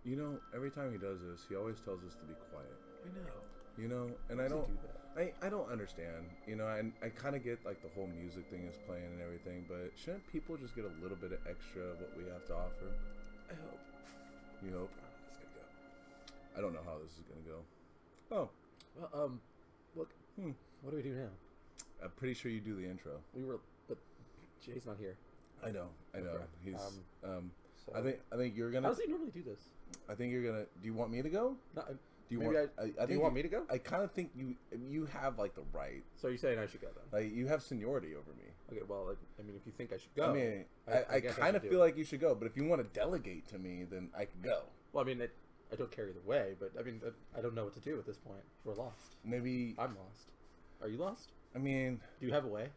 You know, every time he does this, he always tells us to be quiet. I know. You know, and I don't do that. I don't understand. You know, I kind of get like the whole music thing is playing and everything, but shouldn't people just get a little bit of extra of what we have to offer? I hope. You hope? This is gonna go. I don't know how this is gonna go. Oh, well, look. What do we do now? I'm pretty sure you do the intro. But Jay's not here. I know. Okay. He's. So I think you're gonna. how does he normally do this? I think you're gonna. Do you want me to go? No, Do you maybe want? I do you want me to go? I kind of think you have like the right. So you're saying I should go then? Like you have seniority over me. Okay, well, like, I mean, if you think I should go, I mean, I guess kind of should feel do it. like you should go, but if you want to delegate to me, then I can go. Well, I mean, I don't care either way, but I mean, I don't know what to do at this point. We're lost. Maybe I'm lost. Are you lost? I mean, Do you have a way?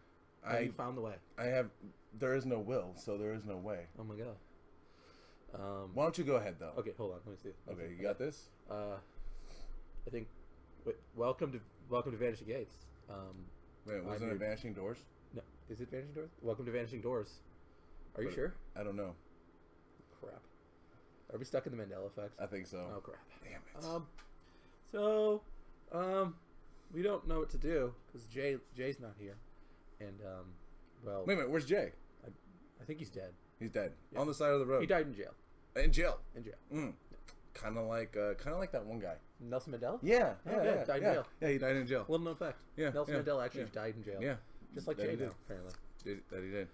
Have you found the way? I have. There is no will, so there is no way. Oh my god. Why don't you go ahead though? Okay, hold on. Let me see. Okay, you got this. I think. Wait, welcome to Vanishing Gates. Wait, wasn't it Vanishing Doors? No, is it Vanishing Doors? Welcome to Vanishing Doors. Are you sure? I don't know. Crap. Are we stuck in the Mandela Effect? I think so. Oh crap. Damn it. So, we don't know what to do because Jay's not here, and well. Wait a minute. Where's Jay? I think he's dead. He's dead Yeah. on the side of the road. He died in jail. In jail. In jail. Kind of like that one guy. Nelson Mandela? Yeah, died in jail. Yeah, he died in jail. Little known fact. Yeah, Nelson yeah, Mandela actually yeah. died in jail. Yeah, Just like that Jay he did, did. apparently. That he did.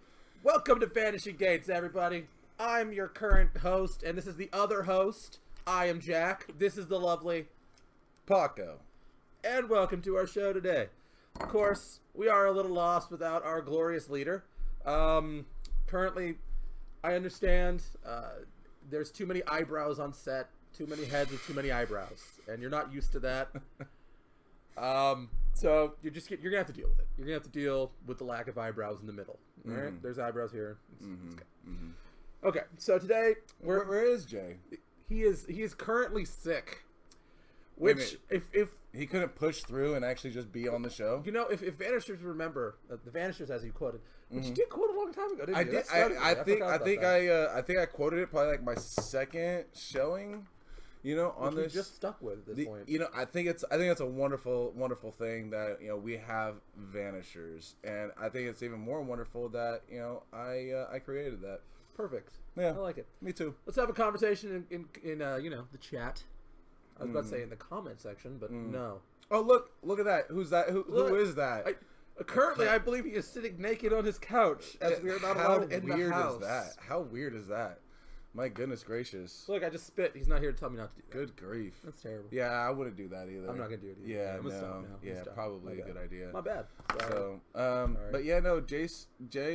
Welcome to Vanishing Gates, everybody. I'm your current host, and this is the other host. I am Jack. This is the lovely Paco. and welcome to our show today. Of course, we are a little lost without our glorious leader. Currently, I understand there's too many eyebrows on set, too many heads with too many eyebrows, and you're not used to that. So you're gonna have to deal with it. You're gonna have to deal with the lack of eyebrows in the middle. All right, there's eyebrows here. It's good. Okay, so today Where is Jay? he is currently sick. Which if He couldn't push through and actually just be on the show. you know, if Vanishers remember the Vanishers as you quoted, which you did quote a long time ago, didn't I you? did. That started me. I think forgot about that. I think I quoted it probably like my second showing. You know, on Which we this just stuck with at this point. You know, I think it's a wonderful thing that we have Vanishers, and I think it's even more wonderful that I created that. Perfect. Yeah, I like it. Me too. Let's have a conversation in the chat. I was about to say in the comment section, but no. Oh, look at that. Who's that? Who is that? Currently, I believe he is sitting naked on his couch as we are not allowed in the house. How weird is that? How weird is that? My goodness gracious. Look, I just spit. He's not here to tell me not to do that. Good grief. That's terrible. Yeah, I wouldn't do that either. I'm not going to do it either. Yeah, I'm gonna stop now. Yeah, Stop. probably My a good bad. idea. My bad. So, Sorry. but yeah, no, Jay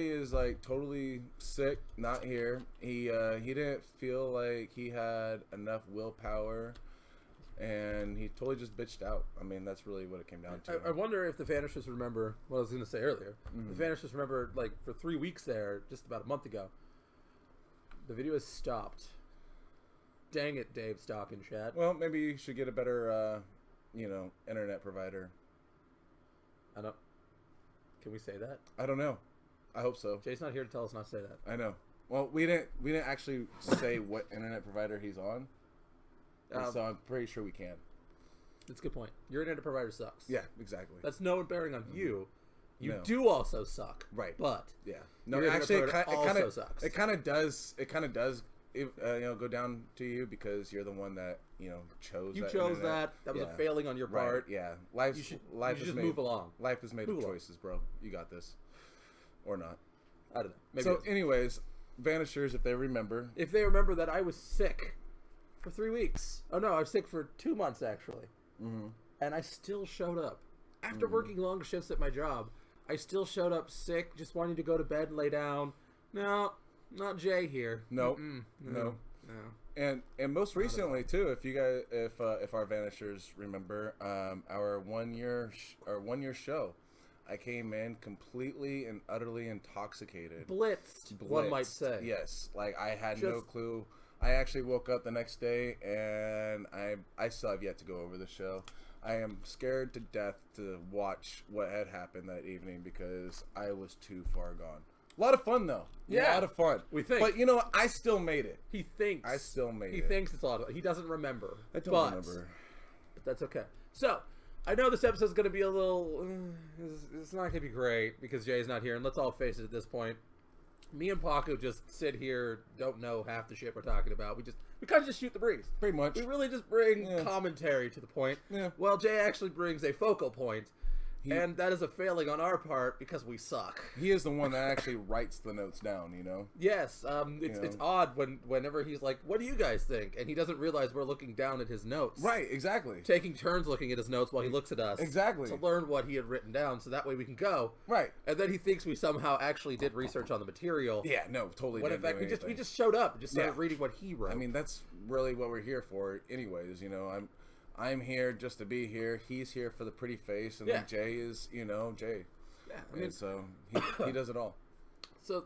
is like totally sick, not here. He didn't feel like he had enough willpower, and he totally just bitched out. I mean, that's really what it came down to. I wonder if the Vanishers remember what I was going to say earlier. The Vanishers remember, like, for 3 weeks there, just about a month ago, the video has stopped. Dang it, Dave Stock in chat. Well, maybe you should get a better, internet provider. I don't. Can we say that? I don't know. I hope so. Jay's not here to tell us not to say that. I know. Well, we didn't actually say what internet provider he's on, so I'm pretty sure we can. That's a good point. Your internet provider sucks. Yeah, exactly. That's no bearing on you. You No. do also suck. Right. But Yeah. No, your internet actually, it provider kind also of sucks. It kind of does. It kind of does. Go down to you because you're the one that chose. you that chose internet. that. That was Yeah. a failing on your Right. part. Yeah. You should Life is just made, move along. Life is made Move of along. choices, bro. You got this, or not. I don't know. Maybe So, it's- anyways, Vanishers, if they remember. if they remember that I was sick for 3 weeks. Oh no, I was sick for 2 months actually. And I still showed up after working long shifts at my job. I still showed up sick, just wanting to go to bed and lay down. No, not Jay here. No. No. And most recently too, if you guys, if our Vanishers remember, our one year show, I came in completely and utterly intoxicated, Blitzed, one might say. Yes, like I had no clue. I actually woke up the next day and I still have yet to go over the show. I am scared to death to watch what had happened that evening because I was too far gone. A lot of fun though. Yeah. A lot of fun. We think. But you know what? I still made it. He thinks. I still made it. He thinks it's a lot of. He doesn't remember. I don't remember. But that's okay. So, I know this episode's going to be a little... It's not going to be great because Jay's not here. And let's all face it at this point. Me and Paco just sit here, don't know half the shit we're talking about. We kind of just shoot the breeze. Pretty much. We really just bring commentary to the point. Yeah. Well, Jay actually brings a focal point. And that is a failing on our part because we suck. He is the one that actually writes the notes down, you know? Yes. It's odd whenever he's like, what do you guys think? And he doesn't realize we're looking down at his notes. Right, exactly. Taking turns looking at his notes while he looks at us. Exactly. To learn what he had written down so that way we can go. Right. And then he thinks we somehow actually did research on the material. Yeah, no, totally When in fact we just showed up and just started reading what he wrote. I mean, that's really what we're here for anyways, you know. I'm here just to be here. He's here for the pretty face, and then Jay is, you know, Jay. Yeah, I mean, so he does it all. So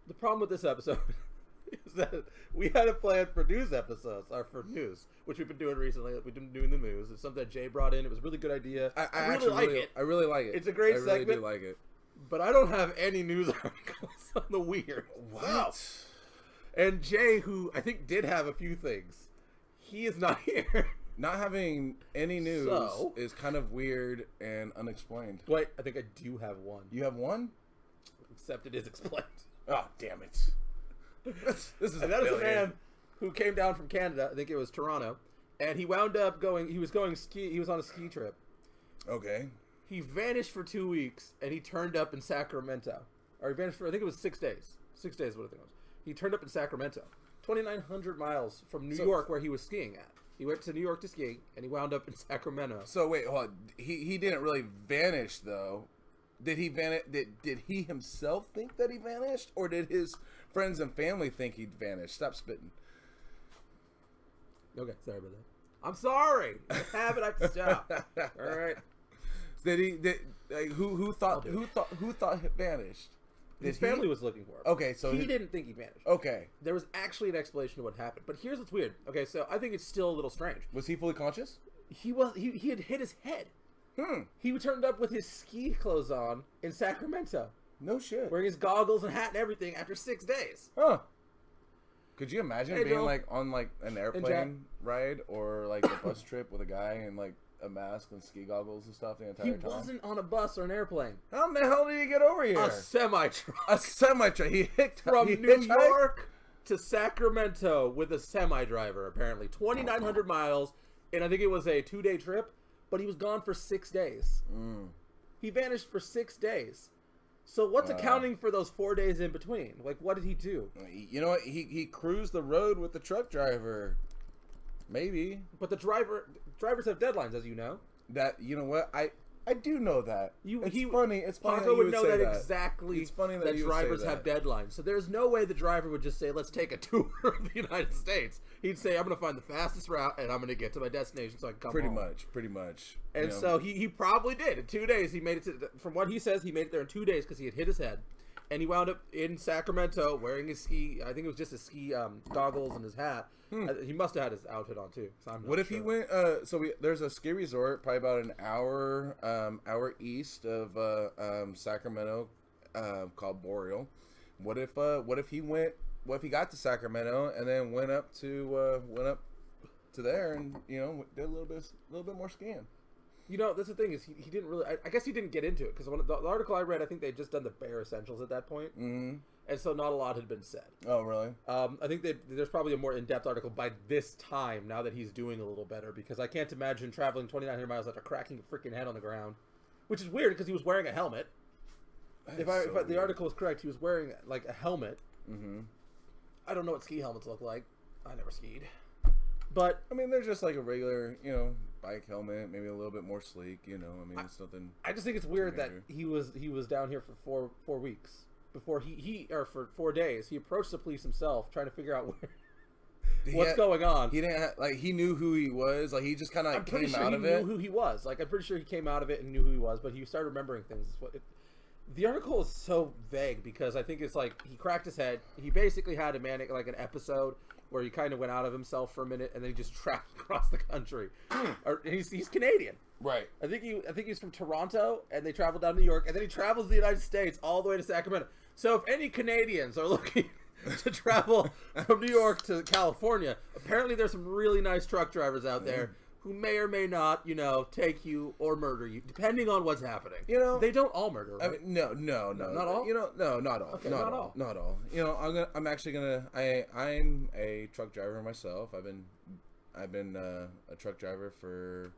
the problem with this episode is that we had a plan for news episodes, or for news, which we've been doing recently. We've been doing the news. It's something that Jay brought in. It was a really good idea. I really like it. I really like it. It's a great segment. I really do like it. But I don't have any news articles on the weird. What? So, and Jay, who I think did have a few things, he is not here. Not having any news is kind of weird and unexplained. Wait, I think I do have one. You have one? Except it is explained. Oh, damn it. This is and that is a man who came down from Canada, I think it was Toronto, and he wound up he was on a ski trip. Okay. He vanished for 2 weeks, and he turned up in Sacramento. Or he vanished for, I think it was 6 days. 6 days is what I think it was. He turned up in Sacramento. 2,900 miles from New York, where he was skiing at. He went to New York to ski, and he wound up in Sacramento. So wait, hold on. He didn't really vanish, though. Did he vanish? Did he himself think that he vanished, or did his friends and family think he'd vanished? Stop spitting. Okay, sorry about that. I'm sorry. I have it. I have to stop. All right. Who thought he vanished? His family was looking for him. Okay, so he didn't think he vanished. Okay. There was actually an explanation to what happened. But here's what's weird. Okay, so I think it's still a little strange. Was he fully conscious? He had hit his head. He turned up with his ski clothes on in Sacramento. No shit. Wearing his goggles and hat and everything after 6 days. Huh. Could you imagine being like on like an airplane ride or like a bus trip with a guy in like a mask and ski goggles and stuff the entire time? He wasn't on a bus or an airplane. How the hell did he get over here? A semi-truck. A semi-truck. He hit from New York to Sacramento with a semi-driver, apparently. 2,900 miles, and I think it was a 2-day trip, but he was gone for 6 days. He vanished for 6 days. So what's accounting for those 4 days in between? Like, what did he do? You know what? He cruised the road with the truck driver. Maybe. But the drivers have deadlines, as you know. That, you know what? I do know that. It's funny. It's funny Paco that you would would know say that exactly. It's funny that you drivers would say have that. deadlines. So there's no way the driver would just say, "Let's take a tour of the United States." He'd say, "I'm going to find the fastest route, and I'm going to get to my destination so I can come home." Pretty much. And so he probably did. In 2 days, he made it to. From what he says, he made it there in 2 days because he had hit his head, and he wound up in Sacramento wearing his ski. I think it was just his ski goggles and his hat. He must have had his outfit on too. What if he went? There's a ski resort probably about an hour east of Sacramento called Boreal. What if he went? What if he got to Sacramento and then went up to there and did a little bit more skiing? You know, that's the thing is he didn't really. I guess he didn't get into it because the article I read, I think they'd just done the bare essentials at that point. Mm-hmm. And so not a lot had been said. Oh, really? I think there's probably a more in-depth article by this time, now that he's doing a little better, because I can't imagine traveling 2,900 miles after cracking a freaking head on the ground, which is weird because he was wearing a helmet. If the article is correct, he was wearing like a helmet. Mm-hmm. I don't know what ski helmets look like. I never skied. But I mean, they're just like a regular, bike helmet, maybe a little bit more sleek. I mean, it's nothing. I just think it's weird that he was down here for four weeks. Before for 4 days, he approached the police himself, trying to figure out what's going on. He didn't he knew who he was. Like he just kind of came out of it. He knew who he was. Like I'm pretty sure he came out of it and knew who he was, but he started remembering things. The article is so vague because I think it's like he cracked his head. He basically had an episode where he kind of went out of himself for a minute and then he just traveled across the country. He's Canadian. Right. I think he's from Toronto and they traveled down to New York and then he travels to the United States all the way to Sacramento. So if any Canadians are looking to travel from New York to California, apparently there's some really nice truck drivers out there who may or may not, you know, take you or murder you, depending on what's happening. You know, they don't all murder, right? No, not all. You know, no, not all. Okay, not all. Not all. You know, I'm a truck driver myself. I've been a truck driver for,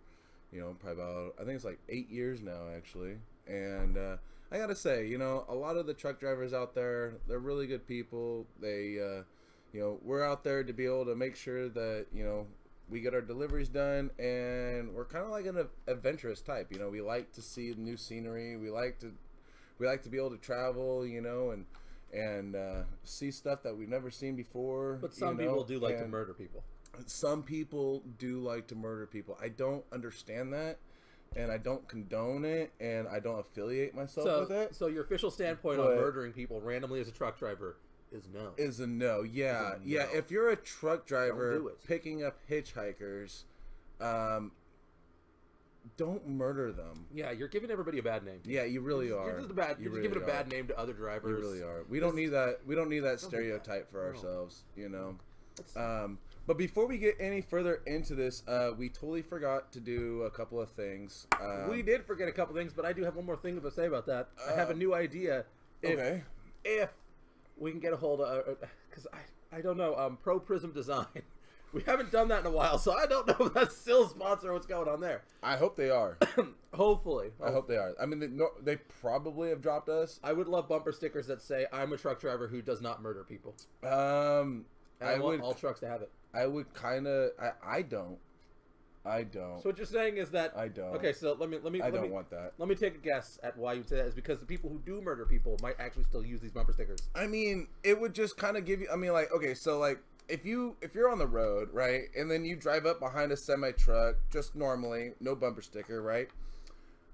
you know, probably about, I think it's like 8 years now, actually. And I gotta say, you know, a lot of the truck drivers out there, they're really good people. They, you know, we're out there to be able to make sure that, you know, we get our deliveries done, and we're kind of like an adventurous type. You know, we like to see new scenery. We like to be able to travel, you know, and see stuff that we've never seen before. But some people do like to murder people. Some people do like to murder people. I don't understand that, and I don't condone it, and I don't affiliate myself with it. So your official standpoint on murdering people randomly as a truck driver is no. Is a no. Yeah. Yeah. If you're a truck driver picking up hitchhikers, don't murder them. Yeah, you're giving everybody a bad name. Yeah, you really are. You're just giving a bad name to other drivers. You really are. We don't need that. We don't need that stereotype for ourselves. You know. But before we get any further into this, we totally forgot to do a couple of things. We did forget a couple things, but I do have one more thing to say about that. I have a new idea. If we can get a hold of, because I don't know, Pro Prism Design. We haven't done that in a while, so I don't know if that's still a sponsor or what's going on there. I hope they are. Hopefully. I hope they are. I mean, they probably have dropped us. I would love bumper stickers that say, "I'm a truck driver who does not murder people." I want all trucks to have it. I would kind of. I don't. So what you're saying is that I don't. Okay, so let me. I don't want that. Let me take a guess at why you would say that. Is because the people who do murder people might actually still use these bumper stickers. I mean, it would just kind of give you. I mean, like, okay, so like if you're on the road, right, and then you drive up behind a semi truck, just normally, no bumper sticker, right?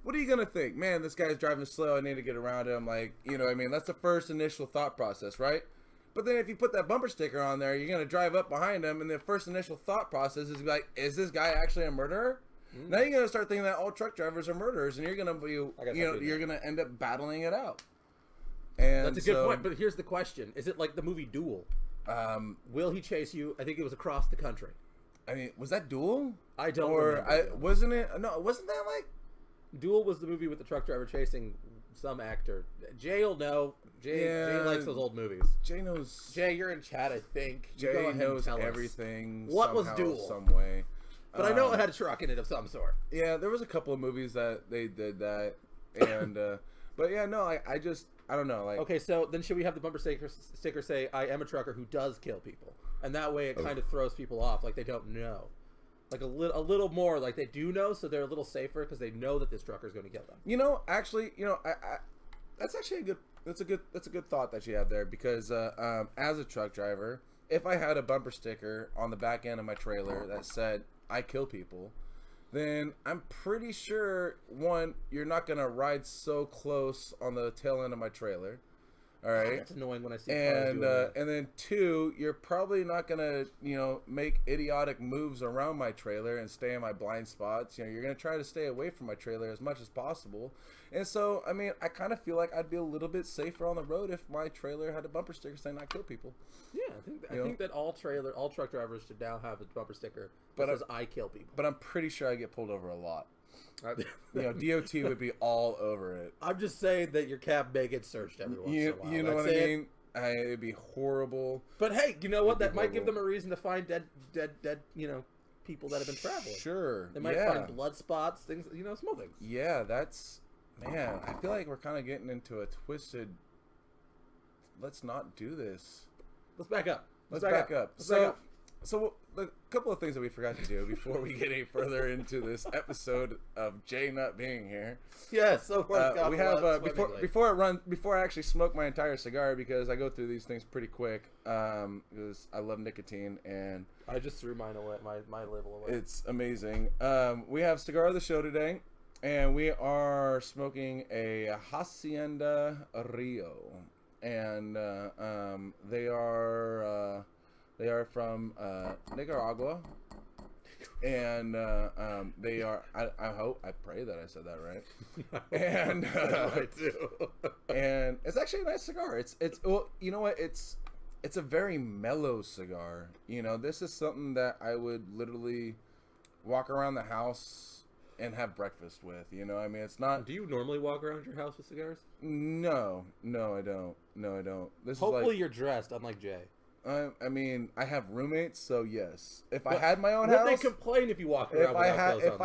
What are you gonna think? Man, this guy's driving slow. I need to get around him. Like, you know, I mean, that's the first initial thought process, right? But then if you put that bumper sticker on there, you're going to drive up behind him, and the first initial thought process is like, is this guy actually a murderer? Now you're going to start thinking that all truck drivers are murderers, and you're going to be, you're going to end up battling it out. And that's a good point, but here's the question. Is it like the movie Duel? Will he chase you? I think it was across the country. I mean, was that Duel? I don't remember. Wasn't it? No, wasn't that like... Duel was the movie with the truck driver chasing some actor. Jay will know. Jay likes those old movies. Jay knows. Jay, you're in chat, I think. Jay knows everything. What was Duel? Some way. But I know it had a truck in it of some sort. Yeah, there was a couple of movies that they did that, and but yeah, no, I don't know. Like, okay, so then should we have the bumper sticker say, "I am a trucker who does kill people," and that way it kind of throws people off, like they don't know. Like a little more, like they do know, so they're a little safer because they know that this trucker is going to kill them. You know, actually, you know, that's actually a good thought that you have there, because as a truck driver, if I had a bumper sticker on the back end of my trailer that said "I kill people," then I'm pretty sure, one, you're not going to ride so close on the tail end of my trailer. All right. That's annoying when I see cars doing that. And then two, you're probably not gonna, you know, make idiotic moves around my trailer and stay in my blind spots. You know, you're gonna try to stay away from my trailer as much as possible. And so, I mean, I kind of feel like I'd be a little bit safer on the road if my trailer had a bumper sticker saying "I kill people." Yeah, I think that all truck drivers should now have a bumper sticker that says "I kill people." But I'm pretty sure I get pulled over a lot. You know, DOT would be all over it. I'm just saying that your cab may get searched every once in a while. You know what I mean? It'd be horrible. But hey, you know what? That might give them a reason to find dead, you know, people that have been traveling. Sure. They might find blood spots, things, you know, small things. Yeah, man, I feel like we're kind of getting into a twisted, let's not do this. Let's back up. Let's back up. So a couple of things that we forgot to do before we get any further into this episode of Jay not being here. Yes, so far we have before I actually smoke my entire cigar, because I go through these things pretty quick, because I love nicotine, and I just threw mine away, my label away. It's amazing. We have cigar of the show today, and we are smoking a Hacienda Rio, and they are from Nicaragua. And they are. I pray that I said that right. And I do. and it's actually a nice cigar. It's well, you know what? It's a very mellow cigar. You know, this is something that I would literally walk around the house and have breakfast with. You know, I mean, it's not. Do you normally walk around your house with cigars? No, I don't. No, I don't. This Hopefully is like, you're dressed, unlike Jay. I mean, I have roommates, so yes. If I had my own would house, they complain if you walk around without clothes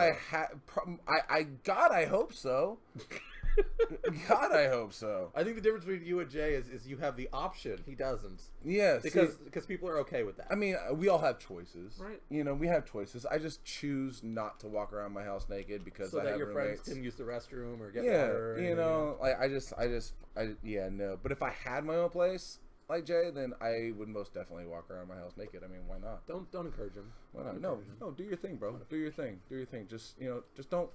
on? God, I hope so. God, I hope so. I think the difference between you and Jay is you have the option. He doesn't. Yes, because people are okay with that. I mean, we all have choices, right? You know, we have choices. I just choose not to walk around my house naked because so I that have your roommates. friends can use the restroom or get water. You know, like no. But if I had my own place, like Jay, then I would most definitely walk around my house naked. I mean, why not? Don't encourage him. Why not? No, do your thing, bro. Do your thing. Just just don't.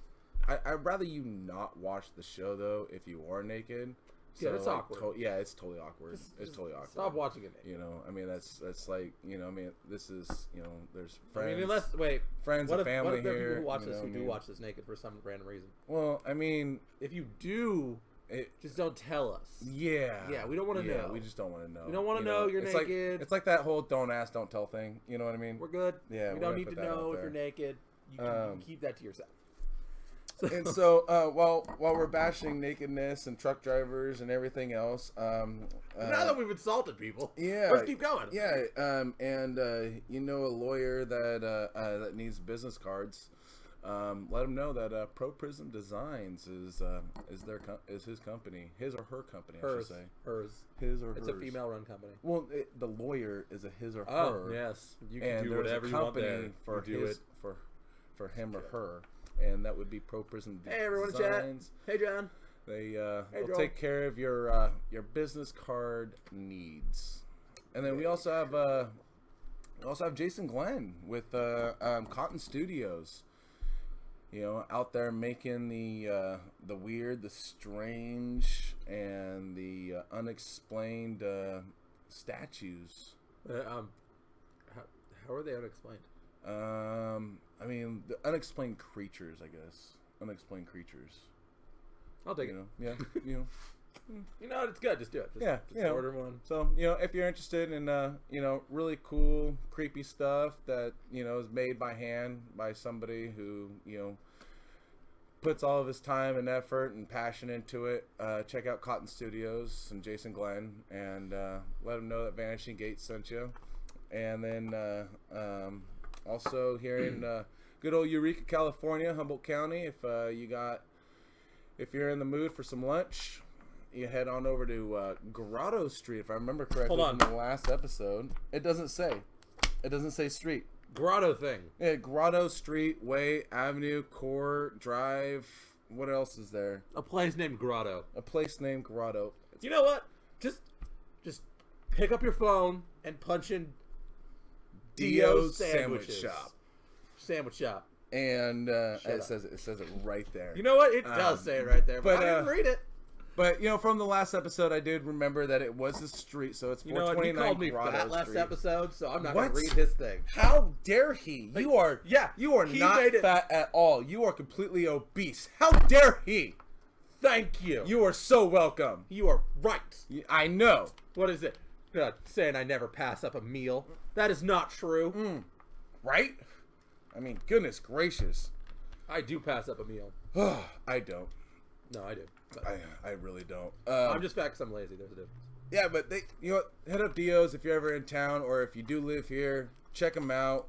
I'd rather you not watch the show though if you are naked. So, yeah, it's awkward. It's totally awkward. It's totally awkward. Stop watching it naked. You know, I mean that's like I mean this is there's friends. I mean, friends and family what if there are here. People who watch this who do watch this naked for some random reason? Well, I mean, if you do. Just don't tell us. Yeah, we don't want to know. We just don't want to know. We don't want to know you're naked. It's like that whole don't ask, don't tell thing. You know what I mean? We're good. Yeah, we don't need to know if you're naked. You can keep that to yourself. And so while we're bashing nakedness and truck drivers and everything else, now that we've insulted people, let's keep going. Yeah, and a lawyer that needs business cards. Let him know that Pro Prism Designs is his company, his or her company. I should say his or hers. It's a female-run company. Well, the lawyer is a his or her. Oh, yes, you can do whatever you want there. For him or her, and that would be Pro Prism Designs. Hey, everyone, chat. Hey, John. They'll take care of your business card needs, and then we also have Jason Glenn with Cotton Studios. Out there making the weird, the strange, and the unexplained statues. How are they unexplained? I mean, the unexplained creatures, I guess. Unexplained creatures. I'll take it. Yeah, it's good. Just do it. Just order one. So, if you're interested in, really cool, creepy stuff that, is made by hand by somebody who, puts all of his time and effort and passion into it, check out Cotton Studios and Jason Glenn and let him know that Vanishing Gates sent you. And then also here in good old Eureka, California, Humboldt County, if you're in the mood for some lunch, you head on over to Grotto Street, if I remember correctly. Hold on. From the last episode. It doesn't say street. Grotto thing. Yeah, Grotto Street, Way, Avenue, Court, Drive. What else is there? A place named Grotto. You know what? Just pick up your phone and punch in Dio's Sandwich Shop. And it says it right there. You know what? It does say it right there, but I didn't read it. But from the last episode, I did remember that it was a street, so it's 429 He called me Grotto fat last Street. episode, so I'm not going to read his thing. How dare he? You are not fat at all. You are completely obese. How dare he? Thank you. You are so welcome. You are right. I know. What is it? Saying I never pass up a meal. That is not true. Right? I mean, goodness gracious. I do pass up a meal. I don't. No, I do. I really don't. I'm just fat because I'm lazy. There's a difference. Yeah, but head up Dio's if you're ever in town, or if you do live here, check them out.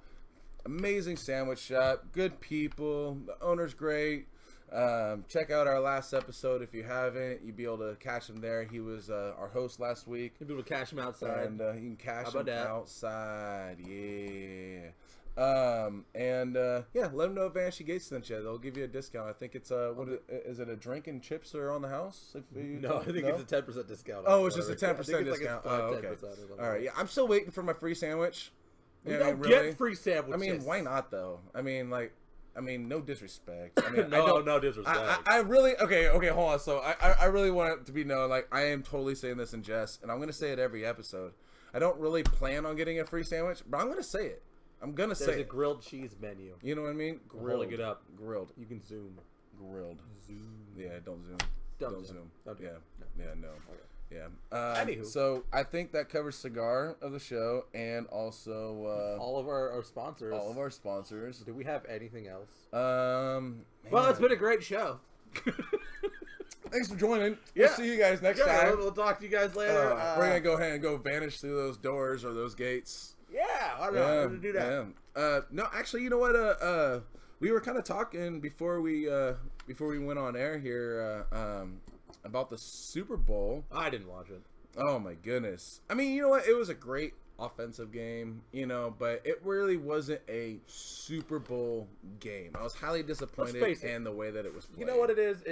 Amazing sandwich shop, good people, the owner's great. Check out our last episode if you haven't. You'll be able to catch him there. He was our host last week. You'll be able to catch him outside. And you can catch him outside. Yeah. Let them know if Vanishing Gates sent you. They'll give you a discount. I think it's is it a drink and chips are on the house? I think it's a 10% discount. Oh, it's just a 10% discount. Okay. All right. Yeah, I'm still waiting for my free sandwich. We don't get free sandwiches. I mean, why not though? I mean, no disrespect. I mean, no disrespect. I really okay. Hold on. So I really want it to be known. Like, I am totally saying this in jest, and I'm gonna say it every episode. I don't really plan on getting a free sandwich, but I'm gonna say it. I'm gonna say There's a grilled cheese menu. You know what I mean? Grilled. Holding it up. Grilled. You can zoom. Grilled. Zoom. Yeah, don't zoom. Don't zoom. Don't do yeah. it. No. Yeah, no. Okay. Yeah. Anywho. So I think that covers cigar of the show and also all of our sponsors. All of our sponsors. Do we have anything else? Well, it's been a great show. Thanks for joining. Yeah. We'll see you guys next time. We'll talk to you guys later. We're gonna go ahead and go vanish through those doors or those gates. Yeah, I don't know. We're gonna do that. Yeah. No, actually, you know what? We were kind of talking before we went on air here about the Super Bowl. I didn't watch it. Oh my goodness! I mean, you know what? It was a great offensive game, but it really wasn't a Super Bowl game. I was highly disappointed in the way that it was played. You know what it is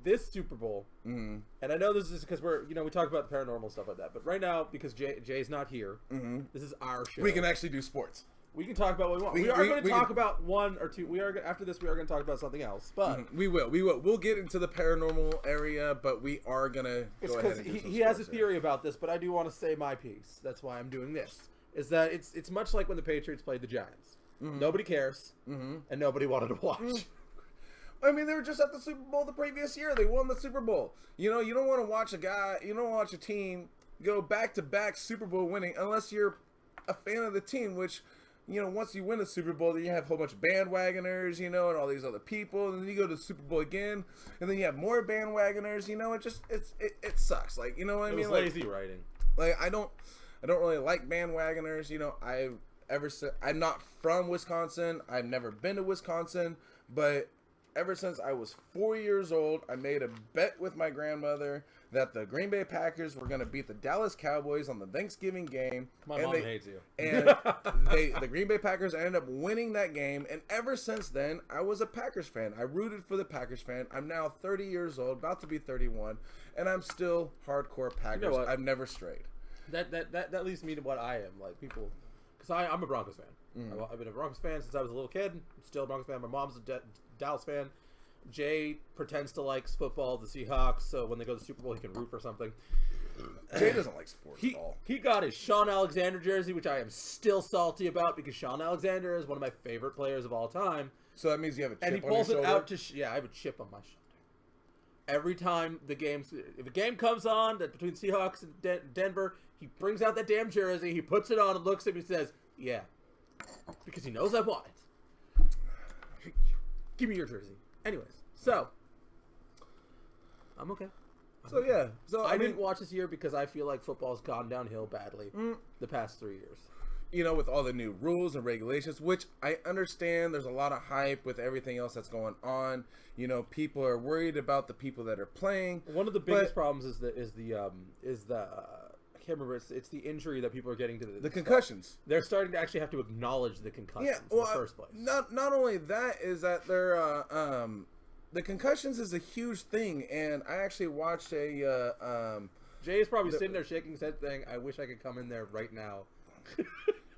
this Super Bowl, mm-hmm. and I know this is because we talk about the paranormal stuff like that, but right now, because Jay's not here, mm-hmm. this is our show. We can actually do sports. We can talk about what we want. We are going to talk about one or two. After this, we are going to talk about something else. But mm-hmm. we will. We'll get into the paranormal area, but we are going to go ahead and do some he has a theory about this, but I do want to say my piece. That's why I'm doing this. Is that it's much like when the Patriots played the Giants. Mm-hmm. Nobody cares, mm-hmm. and nobody wanted to watch. Mm-hmm. I mean, they were just at the Super Bowl the previous year. They won the Super Bowl. You don't want to watch a team go back-to-back Super Bowl winning unless you're a fan of the team, which, once you win the Super Bowl, then you have a whole bunch of bandwagoners, and all these other people, and then you go to the Super Bowl again, and then you have more bandwagoners, it sucks. Like, you know what I mean? It was lazy writing. Like, I don't really like bandwagoners, I'm not from Wisconsin. I've never been to Wisconsin, but ever since I was 4 years old, I made a bet with my grandmother that the Green Bay Packers were going to beat the Dallas Cowboys on the Thanksgiving game. My mom hates you. And the Green Bay Packers ended up winning that game. And ever since then, I was a Packers fan. I rooted for the Packers fan. I'm now 30 years old, about to be 31, and I'm still hardcore Packers. You know what? I've never strayed. That leads me to what I am. Like, people, because I'm a Broncos fan. Mm. I've been a Broncos fan since I was a little kid. I'm still a Broncos fan. My mom's a Dallas fan. Jay pretends to like football, the Seahawks, so when they go to the Super Bowl, he can root for something. Jay doesn't like sports at all. He got his Sean Alexander jersey, which I am still salty about because Sean Alexander is one of my favorite players of all time. So that means you have a chip on your shoulder? And he pulls it out to... I have a chip on my shoulder. Every time if a game comes on between Seahawks and Denver, he brings out that damn jersey, he puts it on and looks at me and says, yeah, because he knows I want it. Give me your jersey. Anyways, so I'm okay. So I didn't watch this year because I feel like football's gone downhill badly the past 3 years. With all the new rules and regulations, which I understand, there's a lot of hype with everything else that's going on. People are worried about the people that are playing. One of the biggest problems is the I can't remember. It's the injury that people are getting to the concussions. They're starting to actually have to acknowledge the concussions in the first place. Not only that is that they're the concussions is a huge thing, and I actually watched a Jay is probably sitting there shaking his head, saying, "I wish I could come in there right now."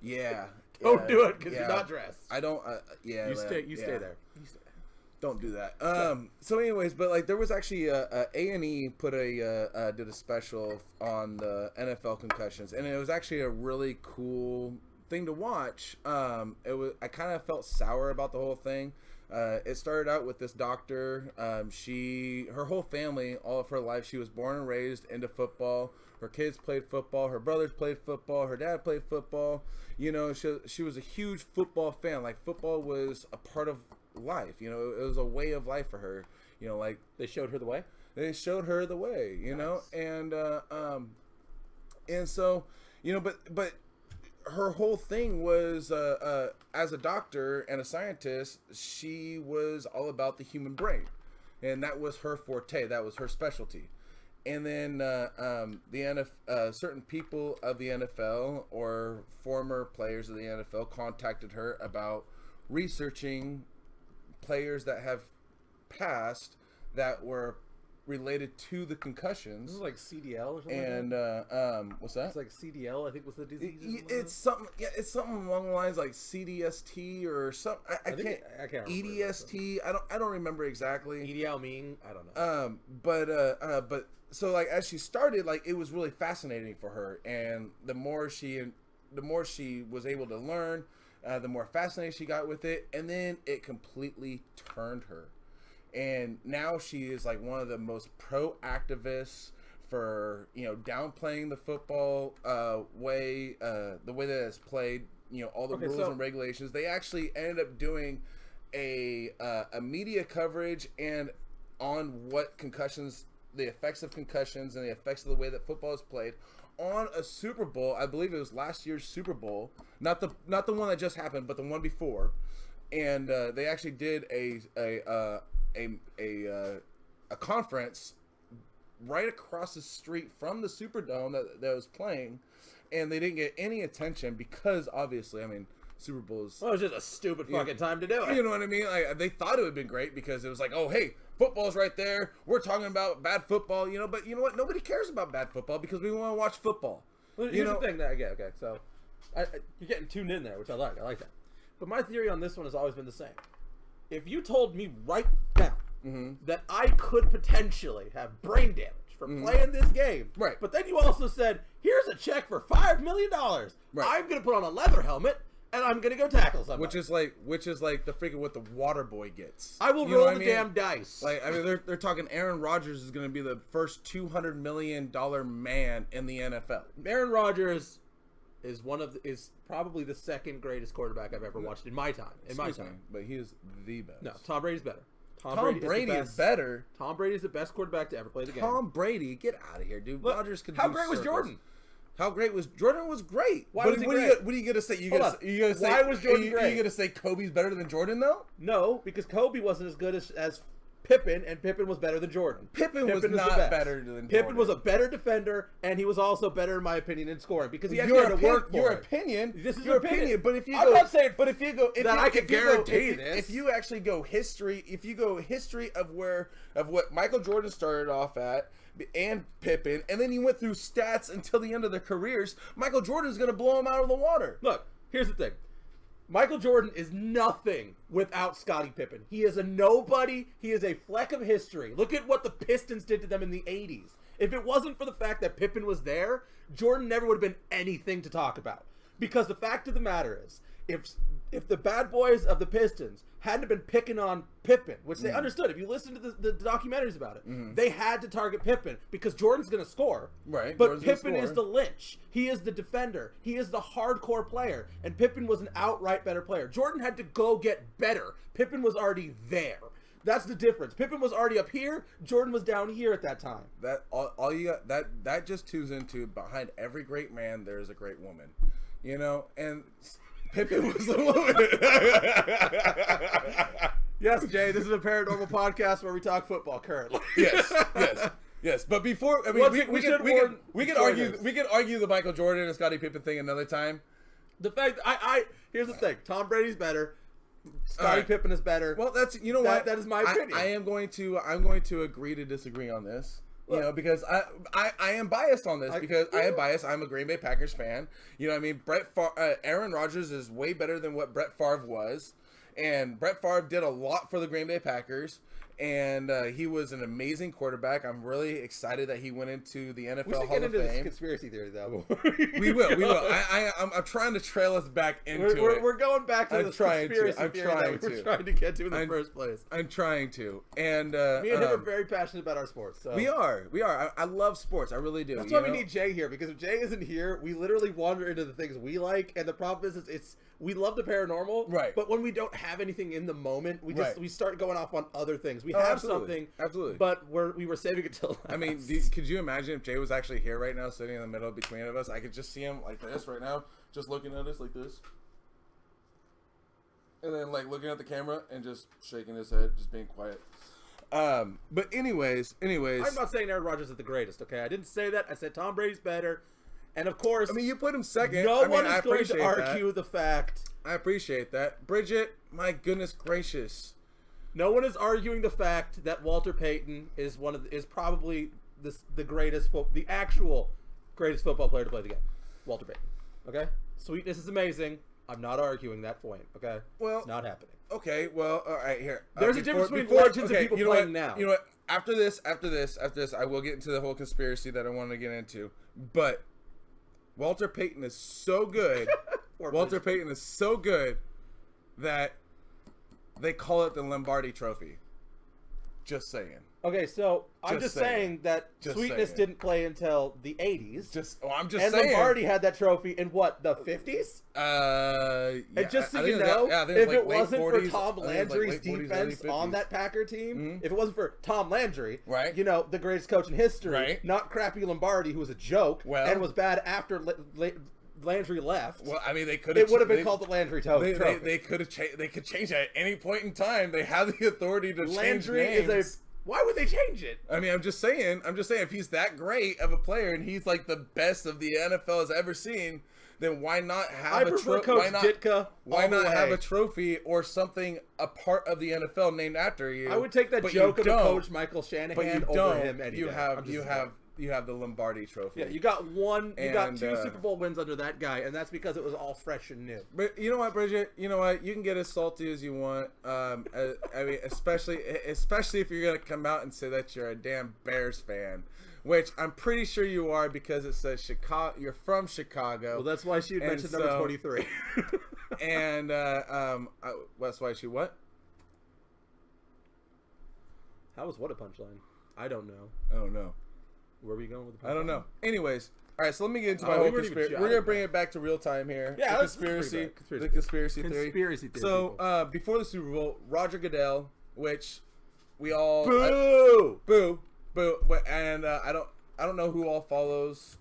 Yeah. Don't do it because you're not dressed. I don't. You stay there. You stay there. Don't do that. So, anyways, but there was actually A&E did a special on the NFL concussions, and it was actually a really cool thing to watch. I kind of felt sour about the whole thing. It started out with this doctor. Her whole family, all of her life, she was born and raised into football. Her kids played football. Her brothers played football. Her dad played football. She was a huge football fan. Like, football was a part of life. It was a way of life for her. They showed her the way. They showed her the way. Nice. And so but her whole thing was as a doctor and a scientist, she was all about the human brain, and that was her forte. That was her specialty. And then certain people of the NFL or former players of the NFL contacted her about researching players that have passed that were related to the concussions. This is like CDL or something. And what's that? It's like CDL, I think, was the disease. It's something. Yeah, it's something along the lines like CDST or something. I can't remember. EDST. I don't remember exactly. EDL mean I don't know. But so as she started, it was really fascinating for her, and the more she the more she was able to learn, the more fascinated she got with it, and then it completely turned her. And now she is like one of the most pro activists for, downplaying the football way, the way that it's played, all the rules and regulations. They actually ended up doing a media coverage and on what concussions, the effects of concussions and the effects of the way that football is played on a Super Bowl. I believe it was last year's Super Bowl, not the one that just happened, but the one before. And they actually did a conference right across the street from the Superdome that was playing, and they didn't get any attention because obviously, Super Bowls. Well, it was just a stupid fucking time to do it. You know what I mean? Like, they thought it would have been great because it was like, oh, hey, football's right there. We're talking about bad football, but you know what? Nobody cares about bad football because we want to watch football. Well, here's the thing. Okay. So you're getting tuned in there, which I like. I like that. But my theory on this one has always been the same. If you told me right now that I could potentially have brain damage from playing this game, right? But then you also said, here's a check for $5 million. Right. I'm going to put on a leather helmet and I'm going to go tackle somebody. Which is like the freaking what the water boy gets. I will roll the damn dice. Like, they're talking Aaron Rodgers is going to be the first $200 million man in the NFL. Aaron Rodgers is probably the second greatest quarterback I've ever watched in my time. But he is the best. No, Tom Brady's better. Tom Brady is better. Tom Brady is the best quarterback to ever play the game. Tom Brady, get out of here, dude. Look, Rodgers could. How great was Jordan? How great was Jordan? Was great. Why was he great? What are you gonna say? Why was Jordan great? Are you gonna say Kobe's better than Jordan though? No, because Kobe wasn't as good as Pippen, and Pippen was better than Jordan. Pippen was not better than Jordan. Pippen was a better defender, and he was also better, in my opinion, in scoring because he actually had to work for your it. opinion. This is your opinion. But if you I'm go, not saying. But if you go, I can guarantee this. If you actually go history, of what Michael Jordan started off at, and Pippen, and then you went through stats until the end of their careers, Michael Jordan's going to blow him out of the water. Look, here's the thing. Michael Jordan is nothing without Scottie Pippen. He is a nobody. He is a fleck of history. Look at what the Pistons did to them in the 80s. If it wasn't for the fact that Pippen was there, Jordan never would have been anything to talk about. Because the fact of the matter is, if the bad boys of the Pistons hadn't been picking on Pippen, which they understood, if you listen to the documentaries about it, they had to target Pippen because Jordan's going to score. Right. But Pippen is the lynch. He is the defender. He is the hardcore player. And Pippen was an outright better player. Jordan had to go get better. Pippen was already there. That's the difference. Pippen was already up here. Jordan was down here at that time. That all you got, that just tunes into behind every great man there is a great woman. And Pippen was the woman. Yes, Jay, this is a paranormal podcast where we talk football currently. Yes. But before, we can argue the Michael Jordan and Scottie Pippen thing another time. The fact, here's the thing: Tom Brady's better. Scottie Pippen is better. Well, that's what that is my opinion. I'm going to agree to disagree on this. Because I am biased on this I am biased. I'm a Green Bay Packers fan. You know what I mean? Aaron Rodgers is way better than what Brett Favre was. And Brett Favre did a lot for the Green Bay Packers. And he was an amazing quarterback. I'm really excited that he went into the NFL Hall of Fame. We should get into this conspiracy theory, though. We will. I'm trying to trail us back into it. We're going back to the conspiracy theory that we were trying to get to in the first place. I'm trying to. And me and him are very passionate about our sports. So. We are. I love sports. I really do. That's why we need Jay here, because if Jay isn't here, we literally wander into the things we like. And the problem is, we love the paranormal, right? But when we don't have anything in the moment, we start going off on other things. We have absolutely. something, but we were saving it till last. I mean, could you imagine if Jay was actually here right now, sitting in the middle between of us? I could just see him like this right now, just looking at us like this, and then like looking at the camera and just shaking his head, just being quiet. But anyways, I'm not saying Aaron Rodgers is the greatest. Okay, I didn't say that. I said Tom Brady's better. And of course, I mean, you put him second. No one is going to argue the fact. I appreciate that, Bridget. My goodness gracious, no one is arguing the fact that Walter Payton is probably the actual greatest football player to play the game. Walter Payton. Okay, sweetness is amazing. I'm not arguing that point. Okay, well, it's not happening. Okay, well, all right. Here, there's a difference between legends and people playing now. You know what? After this, I will get into the whole conspiracy that I want to get into, but. Walter Payton is so good. Walter Payton is so good that they call it the Lombardi Trophy. Just saying. Okay, so I'm just saying that Sweetness didn't play until the 80s. I'm just saying. And Lombardi had that trophy in what, the 50s? Yeah. And just so you know, if it wasn't for Tom Landry's defense on that Packer team, if it wasn't for Tom Landry, right? You know, the greatest coach in history, not crappy Lombardi, who was a joke and was bad after Landry left. Well, I mean, they could. It would have been called the Landry Trophy. They could have changed. They could change it at any point in time. They have the authority to change names. Why would they change it? I mean, I'm just saying, if he's that great of a player and he's like the best of the NFL has ever seen, then why not have why not have a trophy or something, a part of the NFL named after you? I would take that joke of the coach Michael Shanahan over him any day. You have the Lombardi Trophy. Yeah, you got two Super Bowl wins under that guy, and that's because it was all fresh and new. But you know what, Bridget? You know what? You can get as salty as you want. I mean, especially if you're gonna come out and say that you're a damn Bears fan, which I'm pretty sure you are because it says Chicago. You're from Chicago. Well, that's why she mentioned number 23. And that's why she what? How was what a punchline? I don't know. I don't know. Where are we going with the punchline? I don't know. Anyways, all right. So let me get into my whole conspiracy. We're gonna bring it back to real time here. Yeah, the conspiracy theory. Conspiracy theory. So before the Super Bowl, Roger Goodell, which we all boo. And I don't know who all follows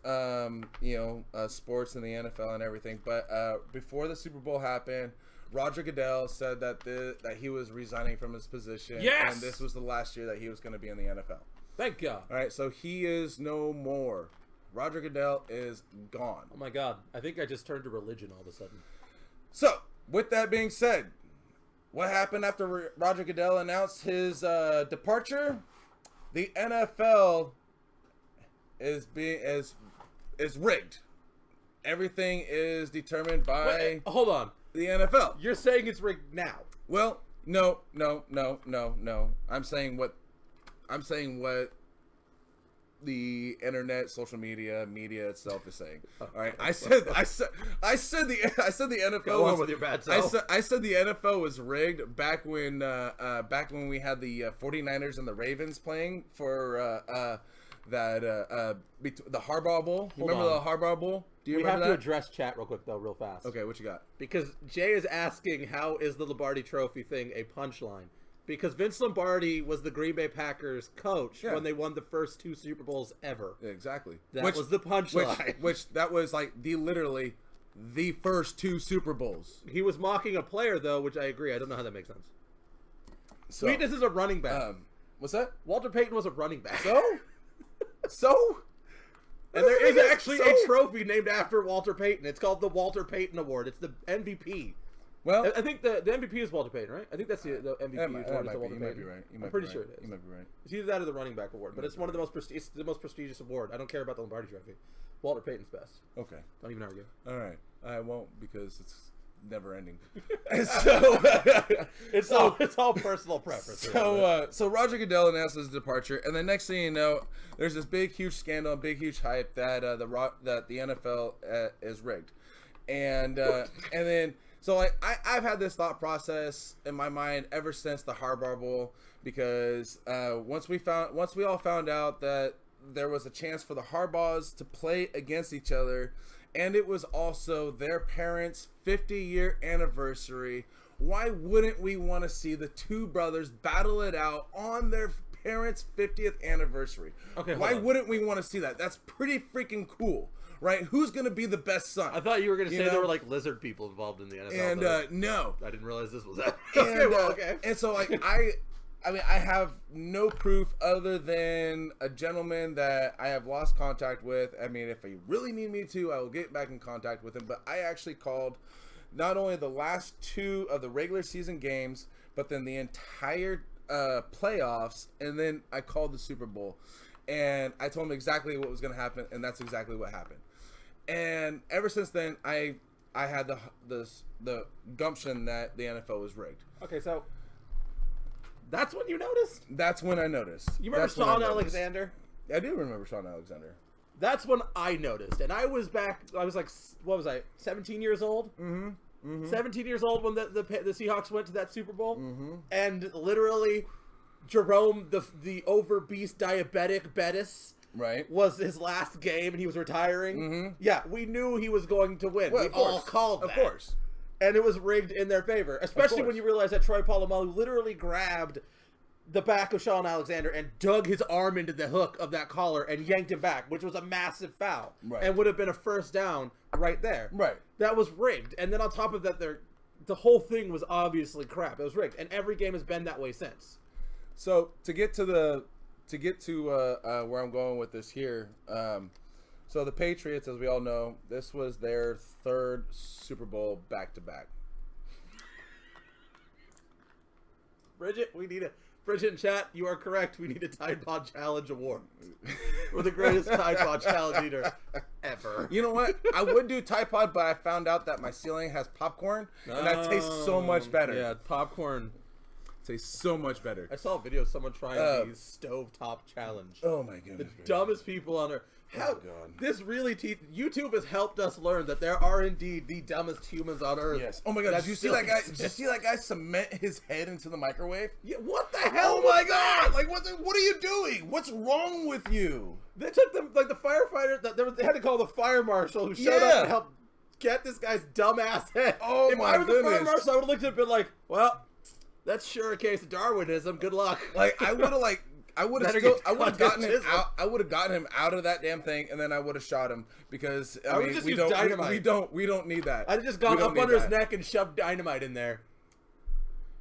sports in the NFL and everything, but before the Super Bowl happened, Roger Goodell said that he was resigning from his position, and this was the last year that he was going to be in the NFL. Thank God. All right, so he is no more. Roger Goodell is gone. Oh my God, I think I just turned to religion all of a sudden. So, with that being said, what happened after Roger Goodell announced his departure? The NFL is rigged. Everything is determined by. Wait, hold on. The NFL. You're saying it's rigged now? Well, no. I'm saying what the internet, social media itself is saying. All right, I said the NFL. Go on with your bad self. I said the NFL was rigged back when we had the 49ers and the Ravens playing for the Harbaugh Bowl. Remember the Harbaugh Bowl? Do you remember that? We have to address chat real quick though, real fast. Okay, what you got? Because Jay is asking, how is the Lombardi Trophy thing a punchline? Because Vince Lombardi was the Green Bay Packers coach when they won the first 2 Super Bowls ever. Exactly. That was the punchline. Which that was like literally the first 2 Super Bowls. He was mocking a player though, which I agree. I don't know how that makes sense. Sweetness is a running back. What's that? Walter Payton was a running back. So? And there is actually a trophy named after Walter Payton. It's called the Walter Payton Award. It's the MVP. Well, I think the MVP is Walter Payton, right? I think that's the MVP award. You might be right. I'm pretty sure it is. You might be right. It's either that or the running back award, but it's one of the most prestigious award. I don't care about the Lombardi Trophy. Walter Payton's best. Okay. Don't even argue. All right. I won't because it's never ending. So it's all personal preference. So Roger Goodell announced his departure, and the next thing you know, there's this big, huge scandal, big, huge hype that the NFL is rigged, and then. So I've had this thought process in my mind ever since the Harbaugh Bowl, because once we all found out that there was a chance for the Harbaughs to play against each other, and it was also their parents' 50-year anniversary, why wouldn't we want to see the 2 brothers battle it out on their parents' 50th anniversary? Okay, why wouldn't we want to see that? That's pretty freaking cool. Right? Who's going to be the best son? I thought you were going to say there were like lizard people involved in the NFL. And no. I didn't realize this was that. Okay. And so like I have no proof other than a gentleman that I have lost contact with. I mean, if you really need me to, I will get back in contact with him. But I actually called not only the last 2 of the regular season games, but then the entire playoffs, and then I called the Super Bowl. And I told him exactly what was going to happen, and that's exactly what happened. And ever since then, I had the gumption that the NFL was rigged. Okay, so that's when you noticed? That's when I noticed. You remember Shaun Alexander? I do remember Shaun Alexander. That's when I noticed, and I was like, what was I, 17 years old? 17 years old when the Seahawks went to that Super Bowl, and literally Jerome, the over beast diabetic Bettis, was his last game, and he was retiring. Yeah, we knew he was going to win. Well, we all called that. Of course. And it was rigged in their favor, especially when you realize that Troy Polamalu literally grabbed the back of Sean Alexander and dug his arm into the hook of that collar and yanked him back, which was a massive foul and would have been a first down right there. That was rigged. And then on top of that, the whole thing was obviously crap. It was rigged, and every game has been that way since. So to get to where I'm going with this here, so the Patriots, as we all know, this was their third Super Bowl back-to-back. Bridget in chat, you are correct. We need a Tide Pod Challenge award. We're the greatest Tide Pod Challenge eater ever. You know what? I would do Tide Pod, but I found out that my ceiling has popcorn, and that tastes so much better. Yeah, popcorn tastes so much better. I saw a video of someone trying the stovetop challenge. Oh my goodness! The dumbest people on earth. Oh God! This really YouTube has helped us learn that there are indeed the dumbest humans on earth. Yes. Oh my God! Did you see that guy? Did you see that guy cement his head into the microwave? Yeah. What the hell? Oh my God! Like what are you doing? What's wrong with you? They took them like the firefighter. They had to call the fire marshal who showed up and helped get this guy's dumbass head. Oh if my I were goodness! the fire marshal, I would have looked at it and been like, well, that's sure a case of Darwinism. Good luck. Like I would have gotten him out of that damn thing, and then I would have shot him because we don't need that. I'd have just gone up under his neck and shoved dynamite in there.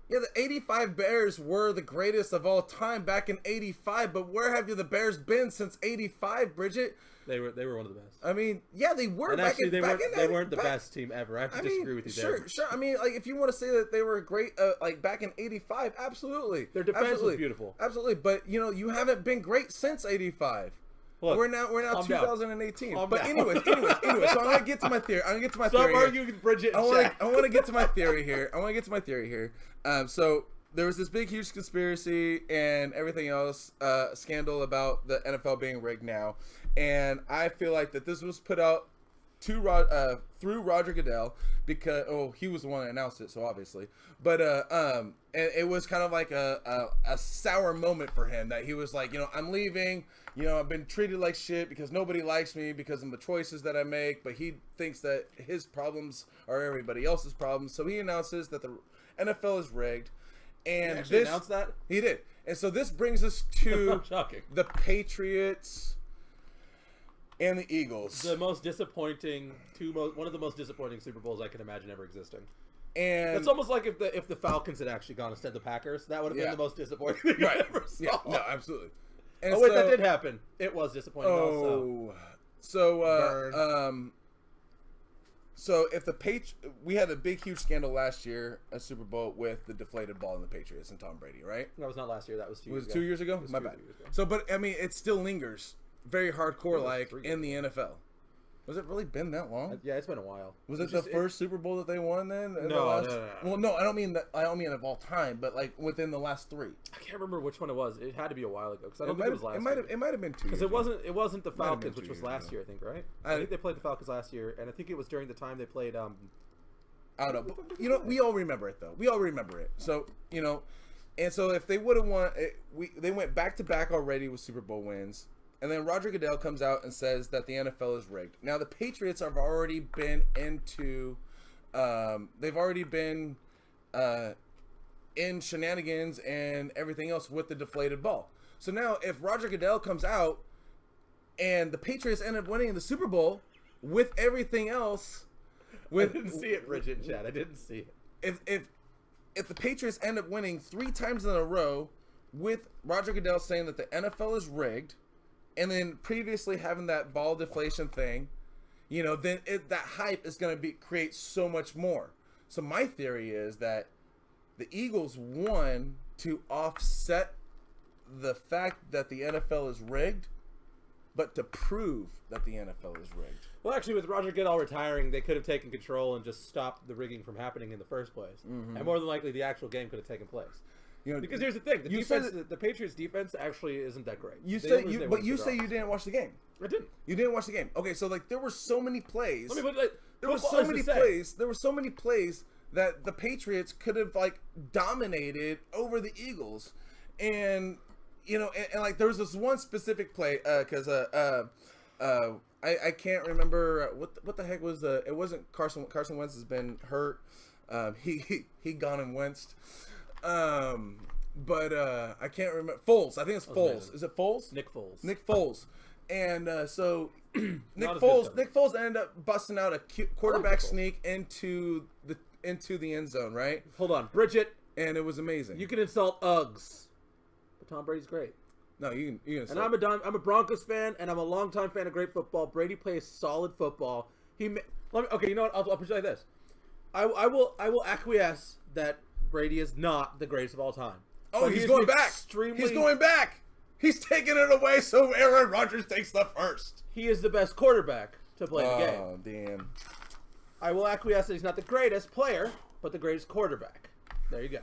Yeah, the '85 Bears were the greatest of all time back in '85, but where have the Bears been since '85, Bridget? They were one of the best. I mean, yeah, they were. And actually, they weren't the best team ever. I have to disagree with you there. Sure. I mean, like if you want to say that they were great, like back in '85, absolutely. Their defense was beautiful, absolutely. But you haven't been great since '85. Look, we're now 2018. But anyways, so I'm gonna get to my theory. Stop arguing with Bridget. I want to get to my theory here. So there was this big, huge conspiracy and everything else, scandal about the NFL being rigged now, and I feel like that this was put out through Roger Goodell because he was the one that announced it, so obviously, but and it was kind of like a sour moment for him that he was like, I'm leaving. I've been treated like shit because nobody likes me because of the choices that I make, but he thinks that his problems are everybody else's problems. So he announces that the NFL is rigged. And he actually announced that? He did. And so this brings us to the Patriots and the Eagles. One of the most disappointing Super Bowls I can imagine ever existing. And it's almost like if the Falcons had actually gone instead of the Packers, that would have been the most disappointing thing I ever saw. Yeah, no, absolutely. And that did happen. It was disappointing also. So if we had a big, huge scandal last year at Super Bowl with the deflated ball in the Patriots and Tom Brady, right? That was not last year. That was 2 years ago. Was it 2 years ago? My bad. So, but I mean, it still lingers very hardcore, in the NFL. Was it really been that long? Yeah, it's been a while. Was it the first Super Bowl that they won then? No. Well, no, I don't mean that. I don't mean of all time, but like within the last three. I can't remember which one it was. It had to be a while ago because I don't think it was last year. It might have been 2 years. Because it wasn't the Falcons, which was last year, I think, right? I think they played the Falcons last year, and I think it was during the time they played. I don't know. We all remember it though. We all remember it. So and so if they would have won, they went back to back already with Super Bowl wins. And then Roger Goodell comes out and says that the NFL is rigged. Now the Patriots have already been in shenanigans and everything else with the deflated ball. So now if Roger Goodell comes out and the Patriots end up winning the Super Bowl with everything else, I didn't see it, Bridget and Chad. I didn't see it. If the Patriots end up winning 3 times in a row with Roger Goodell saying that the NFL is rigged, and then previously having that ball deflation thing, then that hype is going to create so much more. So my theory is that the Eagles won to offset the fact that the NFL is rigged, but to prove that the NFL is rigged. Well, actually, with Roger Goodell retiring, they could have taken control and just stopped the rigging from happening in the first place. Mm-hmm. And more than likely, the actual game could have taken place. You know, because here's the thing: you said the Patriots' defense actually isn't that great. You They say don't lose, you, they but win you for say draws. you didn't watch the game. I didn't. You didn't watch the game. Okay, so like there were so many plays. I mean, but, There were so many plays. There were so many plays that the Patriots could have like dominated over the Eagles, and you know, and like there was this one specific play because I can't remember what the heck was it wasn't Carson Wentz has been hurt. He gone and Wentzed. But I can't remember Foles. I think it's Foles. Amazing. Is it Foles? Nick Foles. Nick Foles. And so Nick Foles ended up busting out a quarterback sneak into the end zone, right? Hold on, Bridget. And it was amazing. You can insult Uggs, but Tom Brady's great. No, you can And I'm a Broncos fan, and I'm a longtime fan of great football. Brady plays solid football. Okay, you know what? I'll put it like this. I will acquiesce that Brady is not the greatest of all time. Oh, he's going back. He's going back. He's taking it away so Aaron Rodgers takes the first. He is the best quarterback to play the game. Oh, damn. I will acquiesce that he's not the greatest player, but the greatest quarterback. There you go.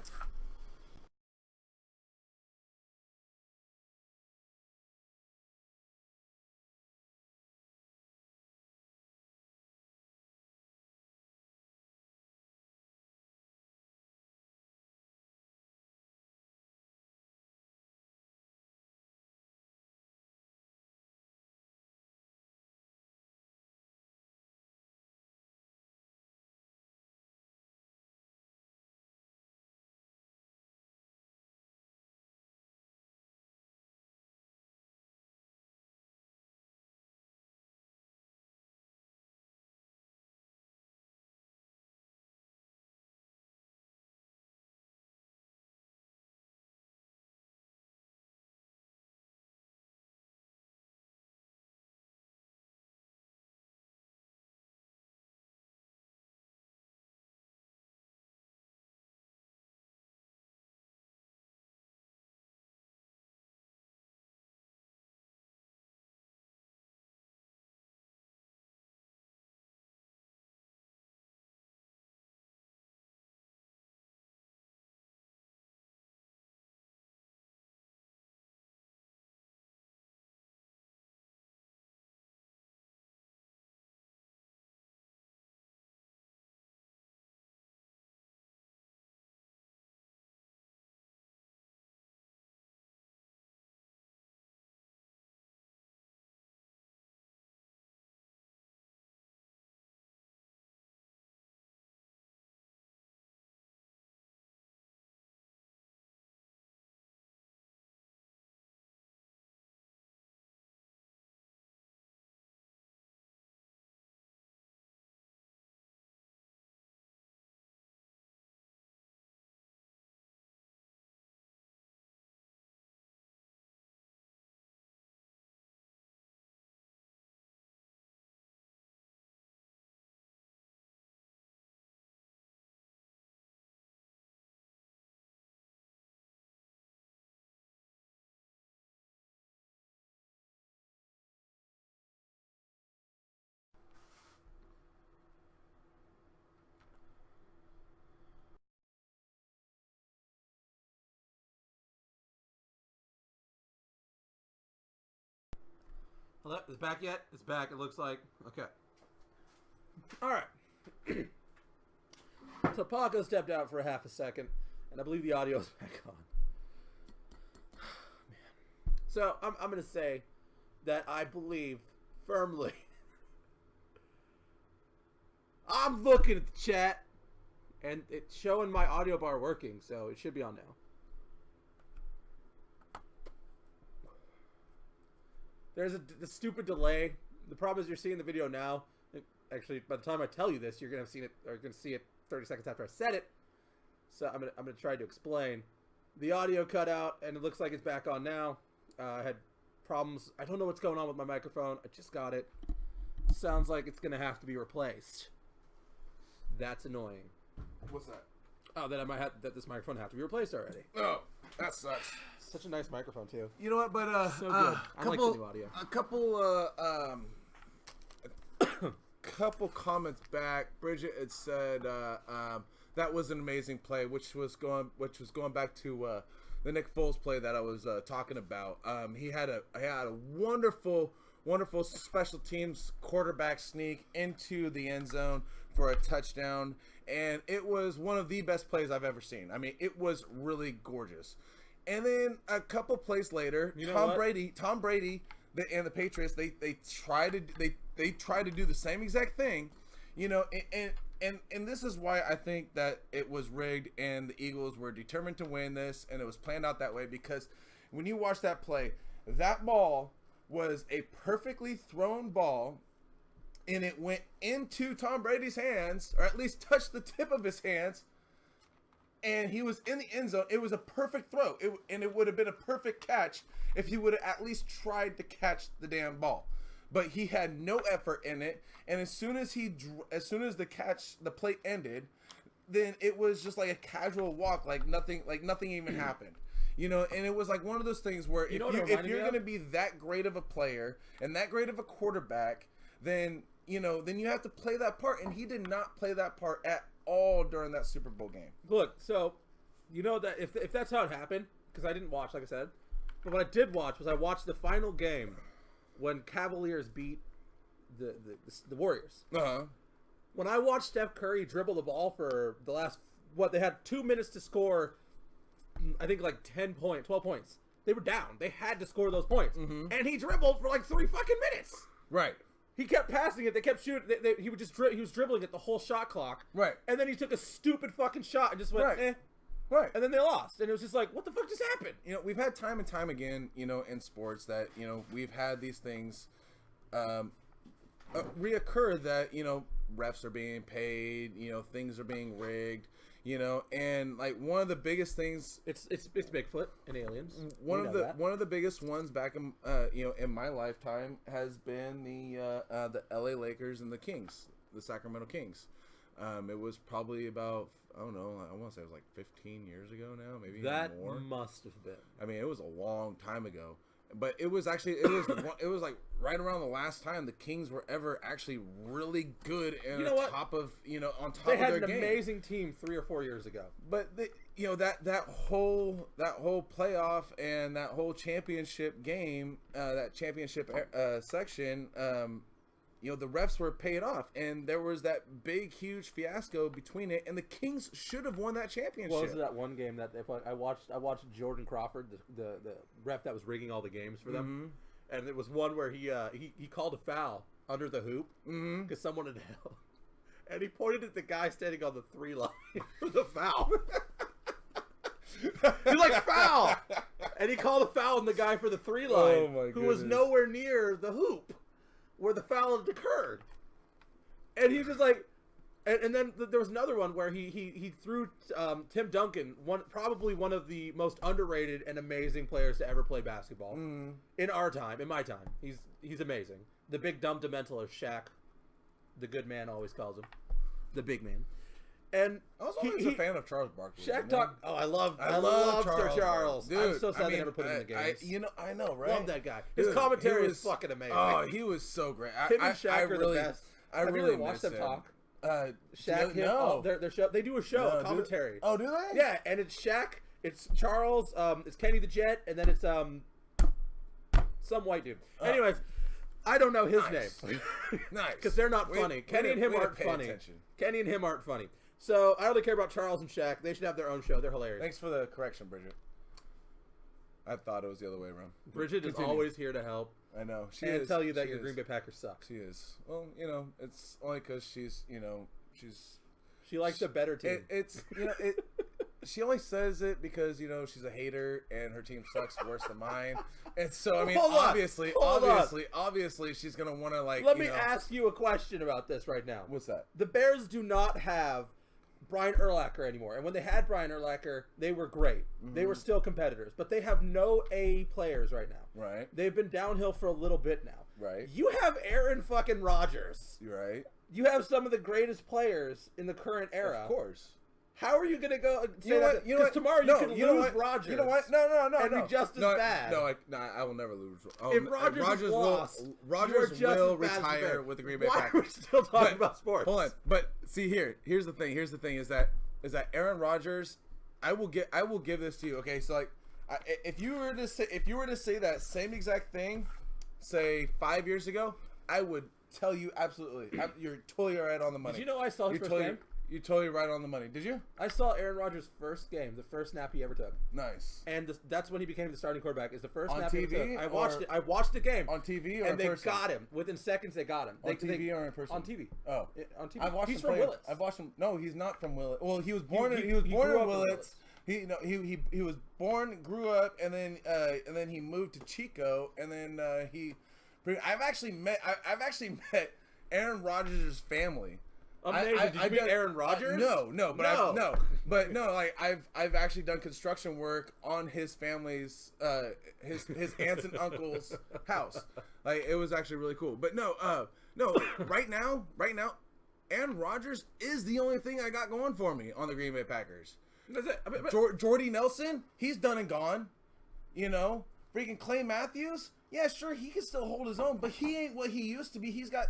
Hello? Is it back yet? It's back. It looks like. Okay. All right. So Paco stepped out for a half a second, and I believe the audio is back on. Man. So I'm going to say that I believe firmly. I'm looking at the chat, and it's showing my audio bar working, so it should be on now. There's a stupid delay. The problem is you're seeing the video now. Actually, by the time I tell you this, you're gonna have seen it, or you're gonna see it 30 seconds after I said it. So I'm gonna try to explain. The audio cut out, and it looks like it's back on now. I had problems. I don't know what's going on with my microphone. I just got it. Sounds like it's gonna have to be replaced. That's annoying. What's that? Oh, that this microphone have to be replaced already. Oh, that sucks. Such a nice microphone too. You know what? But So good. I like the new audio. Couple comments back. Bridget had said that that was an amazing play, which was going back to the Nick Foles play that I was talking about. He had a wonderful special teams quarterback sneak into the end zone for a touchdown, and it was one of the best plays I've ever seen. I mean, it was really gorgeous. And then a couple plays later, Tom Brady, and the Patriots, they try to do the same exact thing, and this is why I think that it was rigged and the Eagles were determined to win this, and it was planned out that way, because when you watch that play, that ball was a perfectly thrown ball, and it went into Tom Brady's hands, or at least touched the tip of his hands, and he was in the end zone. It was a perfect throw, and it would have been a perfect catch if he would have at least tried to catch the damn ball. But he had no effort in it, and as soon as the play ended, then it was just like a casual walk, like nothing even happened. And it was like one of those things where if you're going to be that great of a player and that great of a quarterback, then you have to play that part, and he did not play that part at all during that Super Bowl game. Look, so that if that's how it happened, because I didn't watch, like I said, but what I did watch was I watched the final game when Cavaliers beat the Warriors. Uh-huh. When I watched Steph Curry dribble the ball for the last, they had 2 minutes to score, I think like 12 points. They were down. They had to score those points. Mm-hmm. And he dribbled for like 3 fucking minutes. Right. He kept passing it. They kept shooting. He was dribbling it the whole shot clock. Right. And then he took a stupid fucking shot and just went, right. eh. Right. And then they lost. And it was just like, what the fuck just happened? We've had time and time again, in sports that, we've had these things reoccur that, refs are being paid, things are being rigged, and like one of the biggest things, it's Bigfoot and aliens. One of the biggest ones back in in my lifetime has been the LA Lakers and the Kings, the Sacramento Kings. It was probably about, I don't know, I want to say it was like 15 years ago now, maybe that even more. Must have been. I mean, it was a long time ago, but it was like right around the last time the Kings were ever actually really good and on top of their game. They had an amazing team 3 or 4 years ago. But that whole playoff and that whole championship game, that championship section, the refs were paid off, and there was that big, huge fiasco between it, and the Kings should have won that championship. Well, this is that one game that I watched Jordan Crawford, the ref that was rigging all the games for them, and it was one where he called a foul under the hoop because someone had held, and he pointed at the guy standing on the 3 line for the foul. He's like, foul! And he called a foul on the guy for the 3 line, who was nowhere near the hoop where the foul had occurred. And he was like, and then there was another one where he threw Tim Duncan, probably one of the most underrated and amazing players to ever play basketball in our time, in my time. He's amazing. The big dumb demental, as Shaq, the good man, always calls him, the big man. And I was always a fan of Charles Barkley. Shaq talked. Oh, I love Sir Charles. Dude, I'm so sad they never put him in the games. I know, right? Love that guy. His commentary is fucking amazing. Oh, he was so great. Him and Shaq are the best. I really you ever watched them talk? Shaq, no. Their show. They do a show, commentary. Do they? Yeah, and it's Shaq, it's Charles, it's Kenny the Jet, and then it's some white dude. Anyways, I don't know his name. Nice. Because they're not funny. Kenny and him aren't funny. Kenny and him aren't funny. So I only care about Charles and Shaq. They should have their own show. They're hilarious. Thanks for the correction, Bridget. I thought it was the other way around. Bridget is always here to help. I know. She and is. Tell you that your Green Bay Packers suck. She is. Well, it's only because she's. She likes a better team. She only says it because she's a hater and her team sucks worse than mine. And so I mean, obviously, she's gonna want to like. Let me ask you a question about this right now. What's that? The Bears do not have Brian Urlacher anymore, and when they had Brian Urlacher, they were great. Mm-hmm. They were still competitors, but they have no A players right now. Right. They've been downhill for a little bit now. Right. You have Aaron fucking Rodgers. You're right. You have some of the greatest players in the current era. Of course. How are you going to go say that? Because tomorrow you can lose Rodgers. You know what? No. And be just as bad. I will never lose. If Rodgers lost, Rodgers will retire with the Green Bay Packers. Why are we still talking about sports? Hold on. But see here's the thing. Here's the thing is that is that Aaron Rodgers. I will give this to you. Okay, so like, if you were to say that same exact thing, say 5 years ago, I would tell you absolutely. You're totally right on the money. Did you know I saw his first game? You're totally right on the money. Did you? I saw Aaron Rodgers' first game, the first snap he ever took. Nice. And that's when he became the starting quarterback. Is the first on snap TV he ever took. I watched the game on TV, or and in person? they got him within seconds. They got him On TV or in person? On TV. Oh, on TV. I've watched He's him from Willits. I've watched him. No, he's not from Willits. Well, he was born in Willits. He was born, grew up, and then he moved to Chico, and then I've actually met Aaron Rodgers' family. Amazing. Did you meet Aaron Rodgers? No. Like I've actually done construction work on his family's his aunts and uncle's house. Like it was actually really cool. But no. Right now, Aaron Rodgers is the only thing I got going for me on the Green Bay Packers. That's it. Jordy Nelson, he's done and gone. You know, freaking Clay Matthews. Yeah, sure, he can still hold his own, but he ain't what he used to be. He's got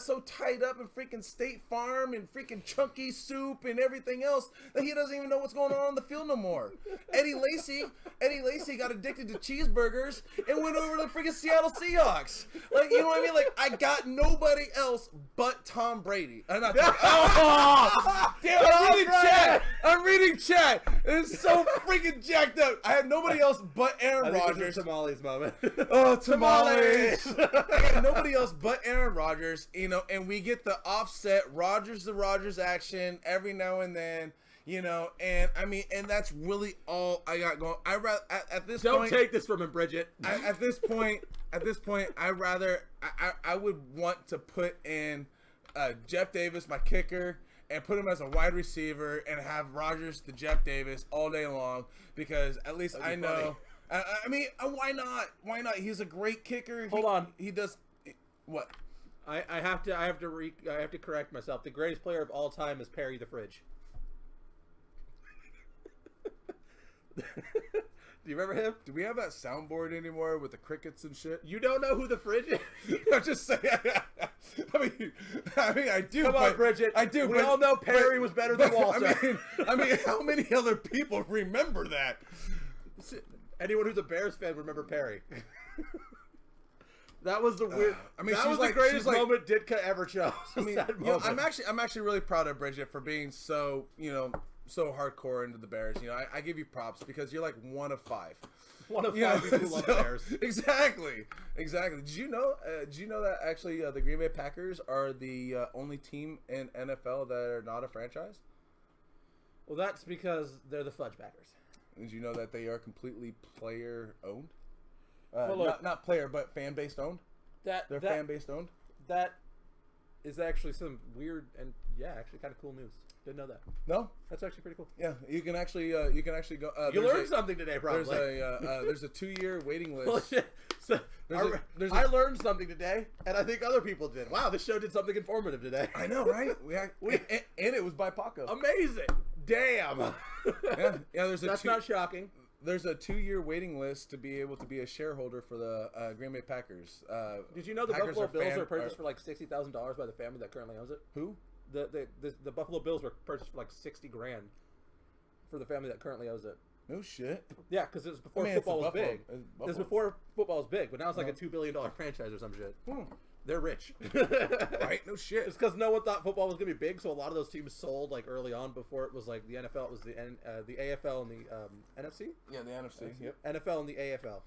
so tied up in freaking State Farm and freaking Chunky Soup and everything else that he doesn't even know what's going on the field no more. Eddie Lacy got addicted to cheeseburgers and went over to the freaking Seattle Seahawks. Like, you know what I mean? Like, I got nobody else but Tom Brady. I'm not talking. Oh, damn! I'm reading chat. It's so freaking jacked up. I had nobody else but Aaron Rodgers. Tamales moment. Oh, tamales! I got nobody else but Aaron Rodgers, you know, and we get the offset Rodgers to Rodgers action every now and then, you know, and I mean, and that's really all I got going. I rather at this don't point, take this from him, Bridget. At this point, I would want to put in Jeff Davis, my kicker, and put him as a wide receiver, and have Rodgers to Jeff Davis all day long, because at least I know. Funny. I mean, why not? Why not? He's a great kicker. Hold on. He does what? I have to correct myself. The greatest player of all time is Perry the Fridge. Do you remember him? Do we have that soundboard anymore with the crickets and shit? You don't know who the Fridge is? I'm just saying. I mean, I do. Come on, Bridget. I do. We all know Perry was better than Walter. I mean, how many other people remember that? Anyone who's a Bears fan remember Perry. That was the weird. I mean, that was the greatest moment Ditka ever chose. I mean, you know, I'm actually really proud of Bridget for being so, you know, so hardcore into the Bears. You know, I give you props because you're like one of five. One of five people who love the Bears. Exactly. Did you know that actually the Green Bay Packers are the only team in NFL that are not a franchise? Well, that's because they're the Fudgebackers. Did you know that they are completely player owned? Well, look, not player, but fan based owned. They're fan based owned. That is actually some weird and actually kind of cool news. Didn't know that. No, that's actually pretty cool. Yeah, you can actually go. You learned something today, probably. There's a 2-year waiting list. Well, shit. So I learned something today, and I think other people did. Wow, this show did something informative today. I know, right? And it was by Paco. Amazing. Damn. Yeah. That's not shocking. There's a 2-year waiting list to be able to be a shareholder for the Green Bay Packers. Did you know the Buffalo Bills were purchased for like $60,000 by the family that currently owns it? Who? The Buffalo Bills were purchased for like $60,000 for the family that currently owns it. No shit. Yeah, because it was before football was big. It was before football was big, but now it's like a $2 billion franchise or some shit. They're rich. Right? No shit. It's because no one thought football was gonna be big, so a lot of those teams sold like early on before it was like the NFL. It was the AFL and the NFC. Yeah, the NFC. Yep. NFL and the AFL.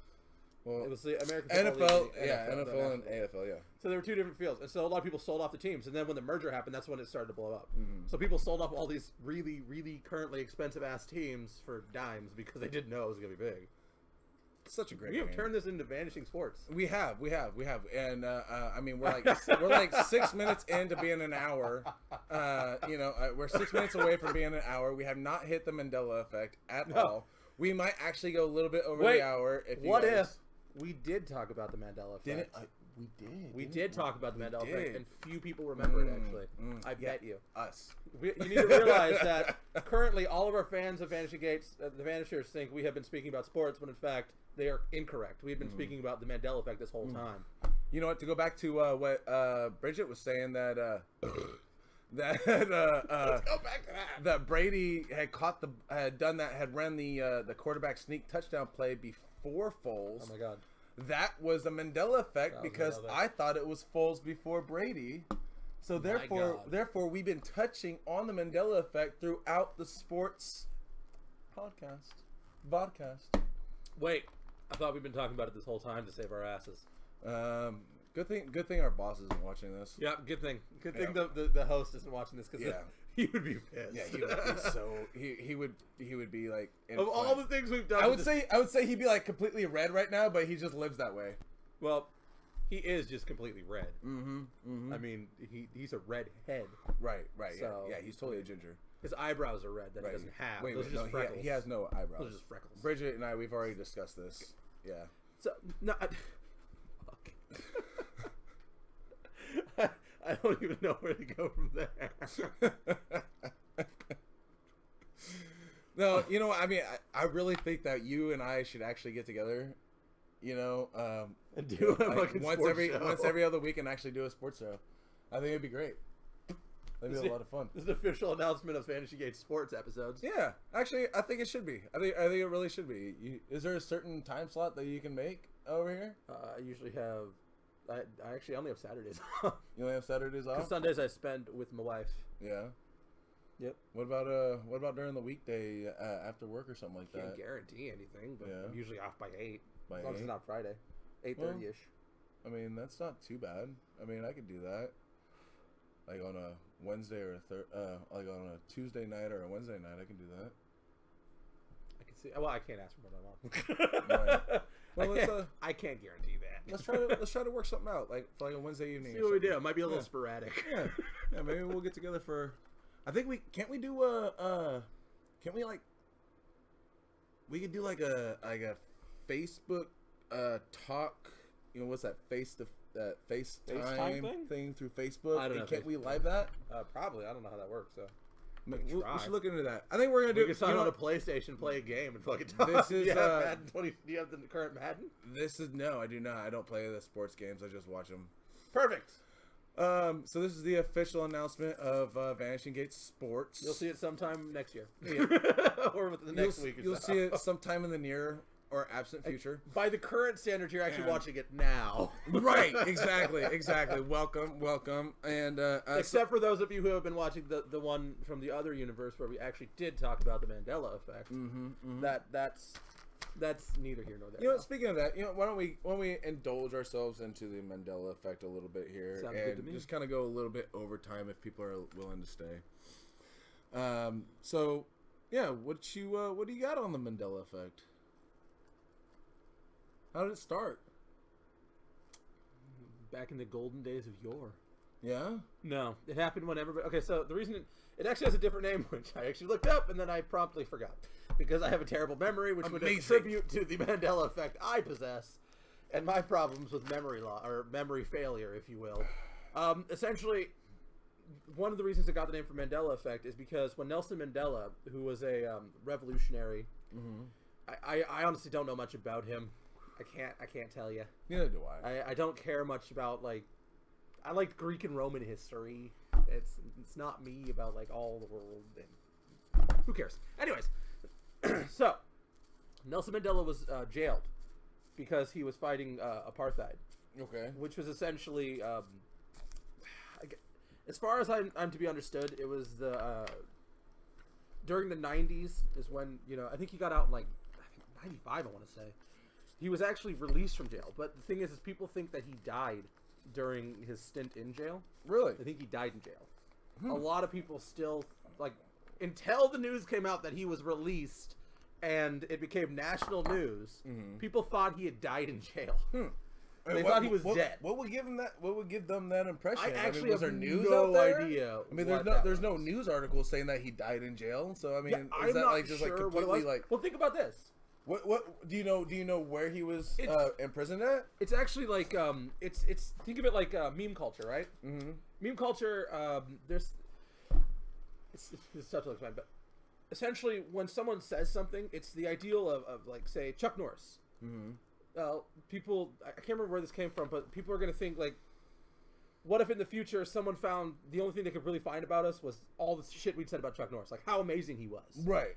Well, it was the American NFL. League, NFL and AFL. Yeah. So there were two different fields, and so a lot of people sold off the teams. And then when the merger happened, that's when it started to blow up. Mm-hmm. So people sold off all these really, really currently expensive ass teams for dimes because they didn't know it was gonna be big. Such a great We have game. turned this into Vanishing Sports. We have, and I mean we're like 6 minutes into being an hour. We're 6 minutes away from being an hour. We have not hit the Mandela Effect at all. We might actually go a little bit over the hour. If we did talk about the Mandela Effect? We did. We did talk about the Mandela Effect, and few people remember it. Actually, I bet you. Us. You need to realize that currently all of our fans of Vanishing Gates, the Vanishers, think we have been speaking about sports, when in fact they are incorrect. We've been speaking about the Mandela Effect this whole time. You know what? To go back to what Bridget was saying, that that Let's go back to that. that Brady had ran the quarterback sneak touchdown play before Foles. Oh my God. That was a Mandela effect because I thought it was Foles before Brady. So therefore, we've been touching on the Mandela effect throughout the sports vodcast. Wait, I thought we've been talking about it this whole time to save our asses. Good thing our boss isn't watching this. Yeah, good thing. Good thing the host isn't watching this because he would be pissed. Yeah, he would be so he would be like of all the things we've done. I would say he'd be like completely red right now, but he just lives that way. Well, he is just completely red. Mm-hmm. I mean, he's a red head. Right. So, yeah, he's totally a ginger. His eyebrows are red that he doesn't have. Those are just freckles. He has no eyebrows. Those are just freckles. Bridget and I, we've already discussed this. Yeah. So no. I don't even know where to go from there. No, you know, I mean, I really think that you and I should actually get together, you know, and do a fucking once every other week and actually do a sports show. I think it'd be great. That'd be a lot of fun. This is an official announcement of Vanishing Gates sports episodes. Yeah, actually, I think it should be. I think it really should be. Is there a certain time slot that you can make over here? I usually have. I actually only have Saturdays. You only have Saturdays off? Sundays I spend with my wife. Yeah. Yep. What about during the weekday after work or something like that? Can't guarantee anything, but I'm usually off by 8. By as long as it's not Friday. 8:30ish. I mean, that's not too bad. I mean, I could do that. Like on a Wednesday or like on a Tuesday night or a Wednesday night, I can do that. I can see. Well, I can't ask for more than Right. Well, I can't guarantee that. let's try to work something out, like for like a Wednesday evening. See what we do. It might be a little sporadic. Yeah, maybe we'll get together for. I think we can't we do can't we like we could do like a Facebook talk. You know what's that FaceTime thing through Facebook? I don't know. Can't we live that? Probably. I don't know how that works. So we should look into that. I think we're gonna do. We can sign on a PlayStation, play a game, and fucking talk. This is Madden 20. Do you have the current Madden? No, I do not. I don't play the sports games. I just watch them. Perfect. So this is the official announcement of Vanishing Gates Sports. You'll see it sometime next year, or within the next week. You'll see it sometime in the near or absent future. By the current standards, you're actually watching it now. Right, exactly. Welcome. And except for those of you who have been watching the one from the other universe where we actually did talk about the Mandela Effect. That's neither here nor there. You know, speaking of that, you know, why don't we indulge ourselves into the Mandela Effect a little bit here. Sounds and good to me. Just kind of go a little bit over time if people are willing to stay. So yeah, what do you got on the Mandela Effect? How did it start? Back in the golden days of yore. Yeah? No, it happened when everybody... Okay, so the reason it actually has a different name, which I actually looked up, and then I promptly forgot. Because I have a terrible memory, which would attribute to the Mandela Effect I possess, and my problems with memory or memory failure, if you will. Essentially, one of the reasons it got the name for Mandela Effect is because when Nelson Mandela, who was a revolutionary... I honestly don't know much about him. I can't tell you. Neither do I. I don't care much about, like, I like Greek and Roman history. It's not me about like all the world. And who cares? Anyways, so Nelson Mandela was jailed because he was fighting apartheid. Okay. Which was essentially, as far as I'm to be understood, it was the during the 90s is when, you know, I think he got out in like 95. I want to say. He was actually released from jail, but the thing is people think that he died during his stint in jail. Really? I think he died in jail. A lot of people still, like, until the news came out that he was released and it became national news, people thought he had died in jail. They thought he was dead. What would give him that? What would give them that impression? I actually was have there news no out there? idea. I mean, there's no news articles saying that he died in jail. So I mean, I'm is that not like just sure like completely like? Well, think about this. What do you know where he was imprisoned at? It's actually like it's think of it like meme culture, right? Mm-hmm. Meme culture. It's tough to explain, but essentially when someone says something, it's the ideal of like say Chuck Norris. Mm-hmm. People, I can't remember where this came from, but people are gonna think like what if in the future someone found the only thing they could really find about us was all the shit we'd said about Chuck Norris, like how amazing he was. Right.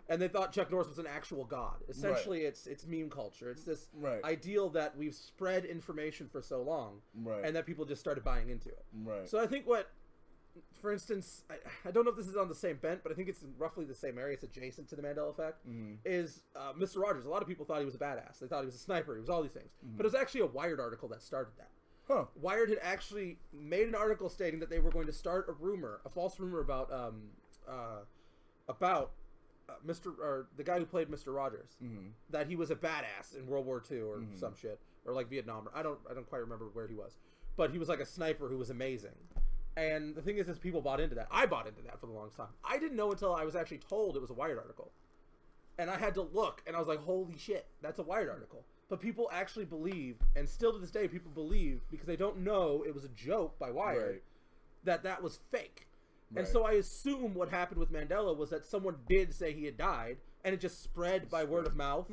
And they thought Chuck Norris was an actual god. Essentially, it's meme culture. It's this ideal that we've spread information for so long, and that people just started buying into it. Right. So I think for instance, I don't know if this is on the same bent, but I think it's in roughly the same area. It's adjacent to the Mandela Effect. Is Mr. Rogers. A lot of people thought he was a badass. They thought he was a sniper. He was all these things. But it was actually a Wired article that started that. Huh. Wired had actually made an article stating that they were going to start a false rumor about the guy who played Mr. Rogers, that he was a badass in World War II or some shit, or like Vietnam, or I don't quite remember where he was, but he was like a sniper who was amazing. And the thing is people bought into that. I bought into that for the longest time. I didn't know until I was actually told it was a Wired article, and I had to look, and I was like, holy shit, that's a Wired article. But people actually believe, and still to this day, people believe, because they don't know it was a joke by Wired, that was fake. Right. And so I assume what happened with Mandela was that someone did say he had died, and it just spread by word of mouth,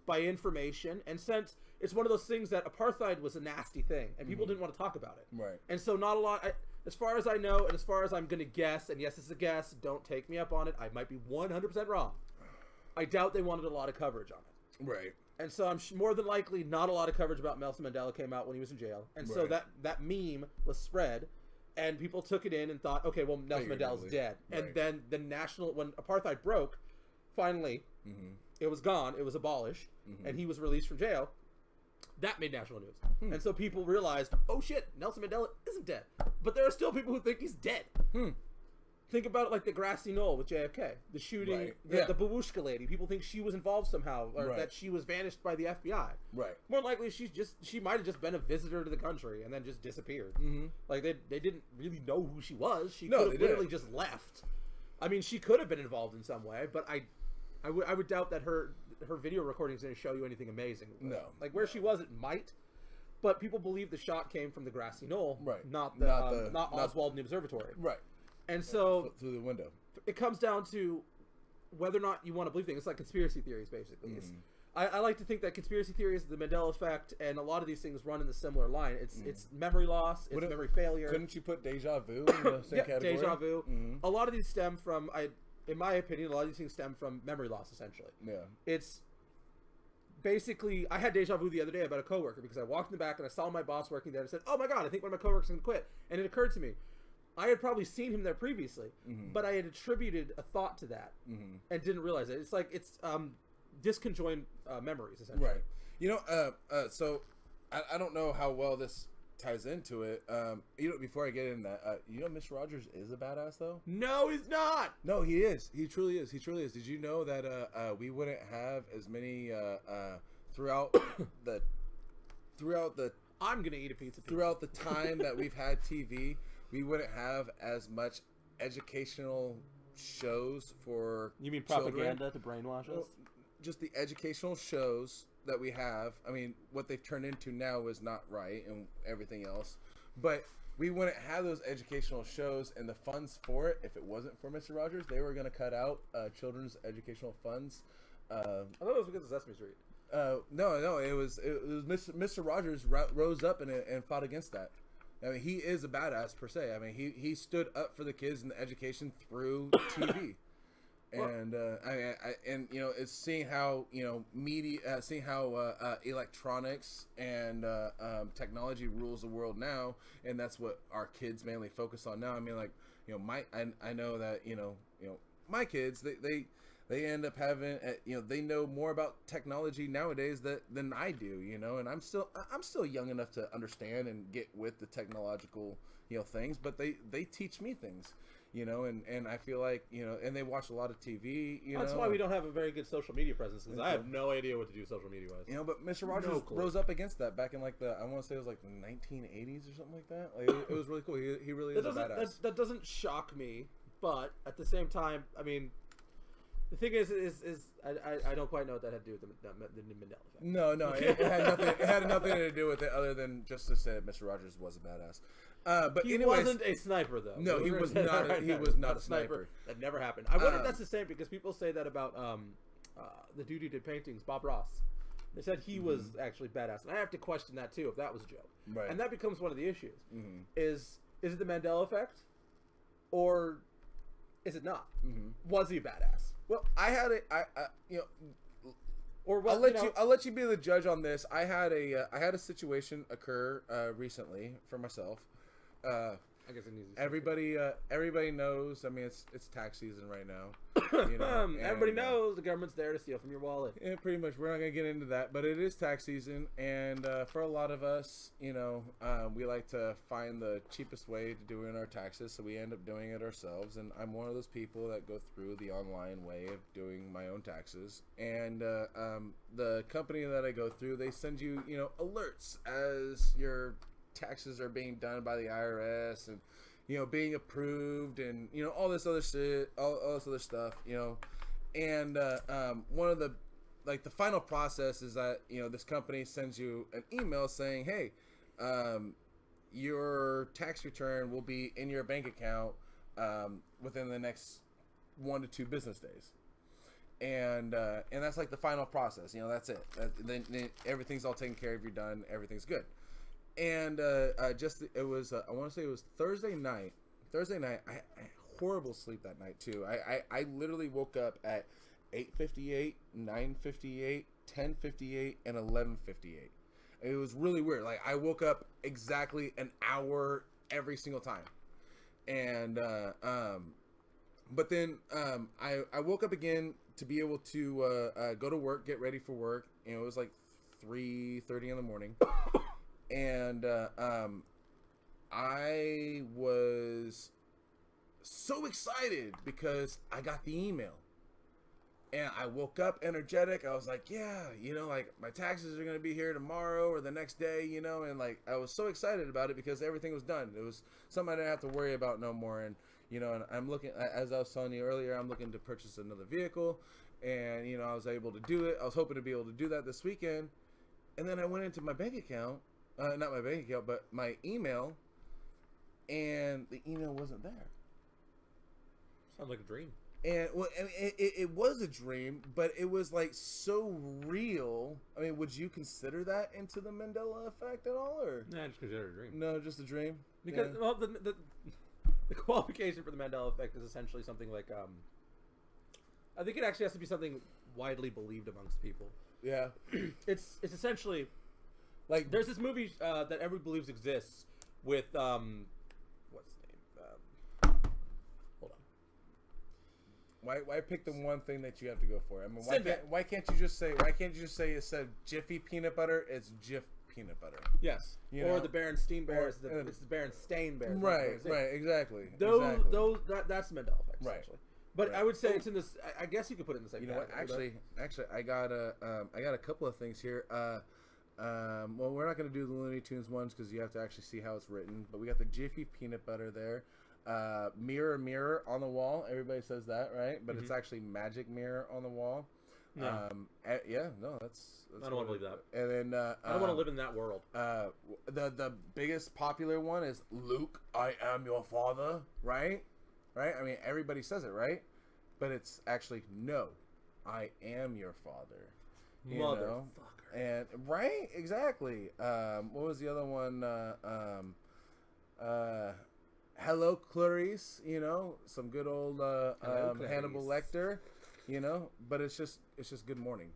by information. And since it's one of those things that apartheid was a nasty thing, and people didn't want to talk about it. Right. And so not a lot, as far as I know, and as far as I'm going to guess, and yes, it's a guess, don't take me up on it, I might be 100% wrong. I doubt they wanted a lot of coverage on it. Right. And so I'm more than likely not a lot of coverage about Nelson Mandela came out when he was in jail. And so that meme was spread, and people took it in and thought, okay, well, Nelson Mandela's dead. And then when apartheid broke, finally, it was gone, it was abolished, and he was released from jail. That made national news. And so people realized, oh shit, Nelson Mandela isn't dead. But there are still people who think he's dead. Think about it like the grassy knoll with JFK. The shooting, the Babushka lady. People think she was involved somehow, or that she was vanished by the FBI. Right. More likely, she might have just been a visitor to the country and then just disappeared. Like, they didn't really know who she was. She could have literally just left. I mean, she could have been involved in some way, but I would doubt that her video recording is going to show you anything amazing. No. Like, where she was, it might. But people believe the shot came from the grassy knoll, not Oswald in the observatory. Right. And so through the window, it comes down to whether or not you want to believe things. It's like conspiracy theories, basically. I like to think that conspiracy theories, the Mandela Effect, and a lot of these things run in the similar line. It's memory loss, it's memory failure. Couldn't you put deja vu in the same category? Deja vu. A lot of these stem from, in my opinion, a lot of these things stem from memory loss, essentially. Yeah. It's basically, I had deja vu the other day about a coworker because I walked in the back and I saw my boss working there and I said, oh my God, I think one of my coworkers is going to quit. And it occurred to me, I had probably seen him there previously, but I had attributed a thought to that and didn't realize it. It's like it's disconjoined memories, essentially. Right. You know, so I don't know how well this ties into it. You know, before I get into that, you know, Mr. Rogers is a badass, though. No, he's not. No, he is. He truly is. He truly is. Did you know that we wouldn't have as many throughout the I'm gonna eat a pizza. Throughout the time that we've had TV. We wouldn't have as much educational shows for You mean children. propaganda to brainwash us? Well, just the educational shows that we have. I mean, what they've turned into now is not right and everything else. But we wouldn't have those educational shows and the funds for it if it wasn't for Mr. Rogers. They were going to cut out children's educational funds. I thought it was because of Sesame Street. No, it was Mr. Rogers rose up and fought against that. I mean, he is a badass per se. I mean, he stood up for the kids and the education through TV, and and you know, it's seeing how media, seeing how electronics and technology rules the world now, and that's what our kids mainly focus on now. I mean, like, you know, I know that you know my kids they end up having, they know more about technology nowadays than I do, and I'm still young enough to understand and get with the technological, things, but they teach me things, and I feel like, and they watch a lot of TV, That's why we don't have a very good social media presence, because I have no idea what to do social media wise. But Mr. Rogers rose up against that back in like I want to say it was like the 1980s or something like that. Like it was really cool. He really is a badass. That doesn't shock me, but at the same time, I mean, the thing is I don't quite know what that had to do with the Mandela Effect. No, it had nothing. It had nothing to do with it other than just to say that Mr. Rogers was a badass. But he anyways, wasn't a sniper, though. No, he was not. He was not a sniper. That never happened. I wonder if that's the same because people say that about the dude who did paintings, Bob Ross. They said he was actually badass, and I have to question that too if that was a joke. Right. And that becomes one of the issues. Is it the Mandela Effect, or is it not? Was he a badass? Well, I had it. Or what, I'll let you be the judge on this. I had a situation occur recently for myself. I guess it needs Everybody knows. I mean, it's tax season right now. Everybody knows the government's there to steal from your wallet. Yeah, pretty much. We're not gonna get into that, but it is tax season, and for a lot of us, we like to find the cheapest way to doing our taxes, so we end up doing it ourselves. And I'm one of those people that go through the online way of doing my own taxes. And the company that I go through, they send you, alerts as your taxes are being done by the IRS and being approved and all this other shit, all this other stuff, and one of the the final process is that this company sends you an email saying, hey, your tax return will be in your bank account within the next 1 to 2 business days. And that's the final process. That's it. Then everything's all taken care of. You're done. Everything's good. And it was I want to say it was Thursday night. I had horrible sleep that night too. I literally woke up at 8:58, 9:58, 10:58, and 11:58. It was really weird. I woke up exactly an hour every single time. And but then I woke up again to be able to go to work, get ready for work. It was 3:30 in the morning. And I was so excited because I got the email. And I woke up energetic. I was like, yeah, my taxes are going to be here tomorrow or the next day, and I was so excited about it because everything was done. It was something I didn't have to worry about no more. And, and I'm looking, as I was telling you earlier, I'm looking to purchase another vehicle. And, I was able to do it. I was hoping to be able to do that this weekend. And then I went into my bank account. Not my bank account, but my email, and the email wasn't there. Sounds like a dream. And it was a dream, but it was so real. I mean, would you consider that into the Mandela Effect at all, or? Nah, I just consider it a dream. No, just a dream. Because the qualification for the Mandela Effect is essentially something like I think it actually has to be something widely believed amongst people. Yeah, it's essentially. There's this movie that everybody believes exists with what's the name? Hold on. Why pick the one thing that you have to go for? I mean, Sinbad. why can't you just say instead of Jiffy peanut butter, it's Jif peanut butter? Yes. Or the Berenstain Bears. It's the Berenstain Bears. Right. Exactly. Those that's the Mandela Effect. Right. Essentially. But I would say it's in this. I guess you could put it in the same. You know what? Actually, I got a couple of things here. Well, we're not going to do the Looney Tunes ones because you have to actually see how it's written. But we got the Jiffy peanut butter there. Mirror, mirror on the wall. Everybody says that, right? But it's actually magic mirror on the wall. No. That's I don't want to believe that. And then I don't want to live in that world. The biggest popular one is Luke, I am your father, right? Right? I mean, everybody says it, right? But it's actually, no, I am your father. Motherfucker. And right, exactly. What was the other one? Hello, Clarice. Some good old Hannibal Lecter. But it's just good morning.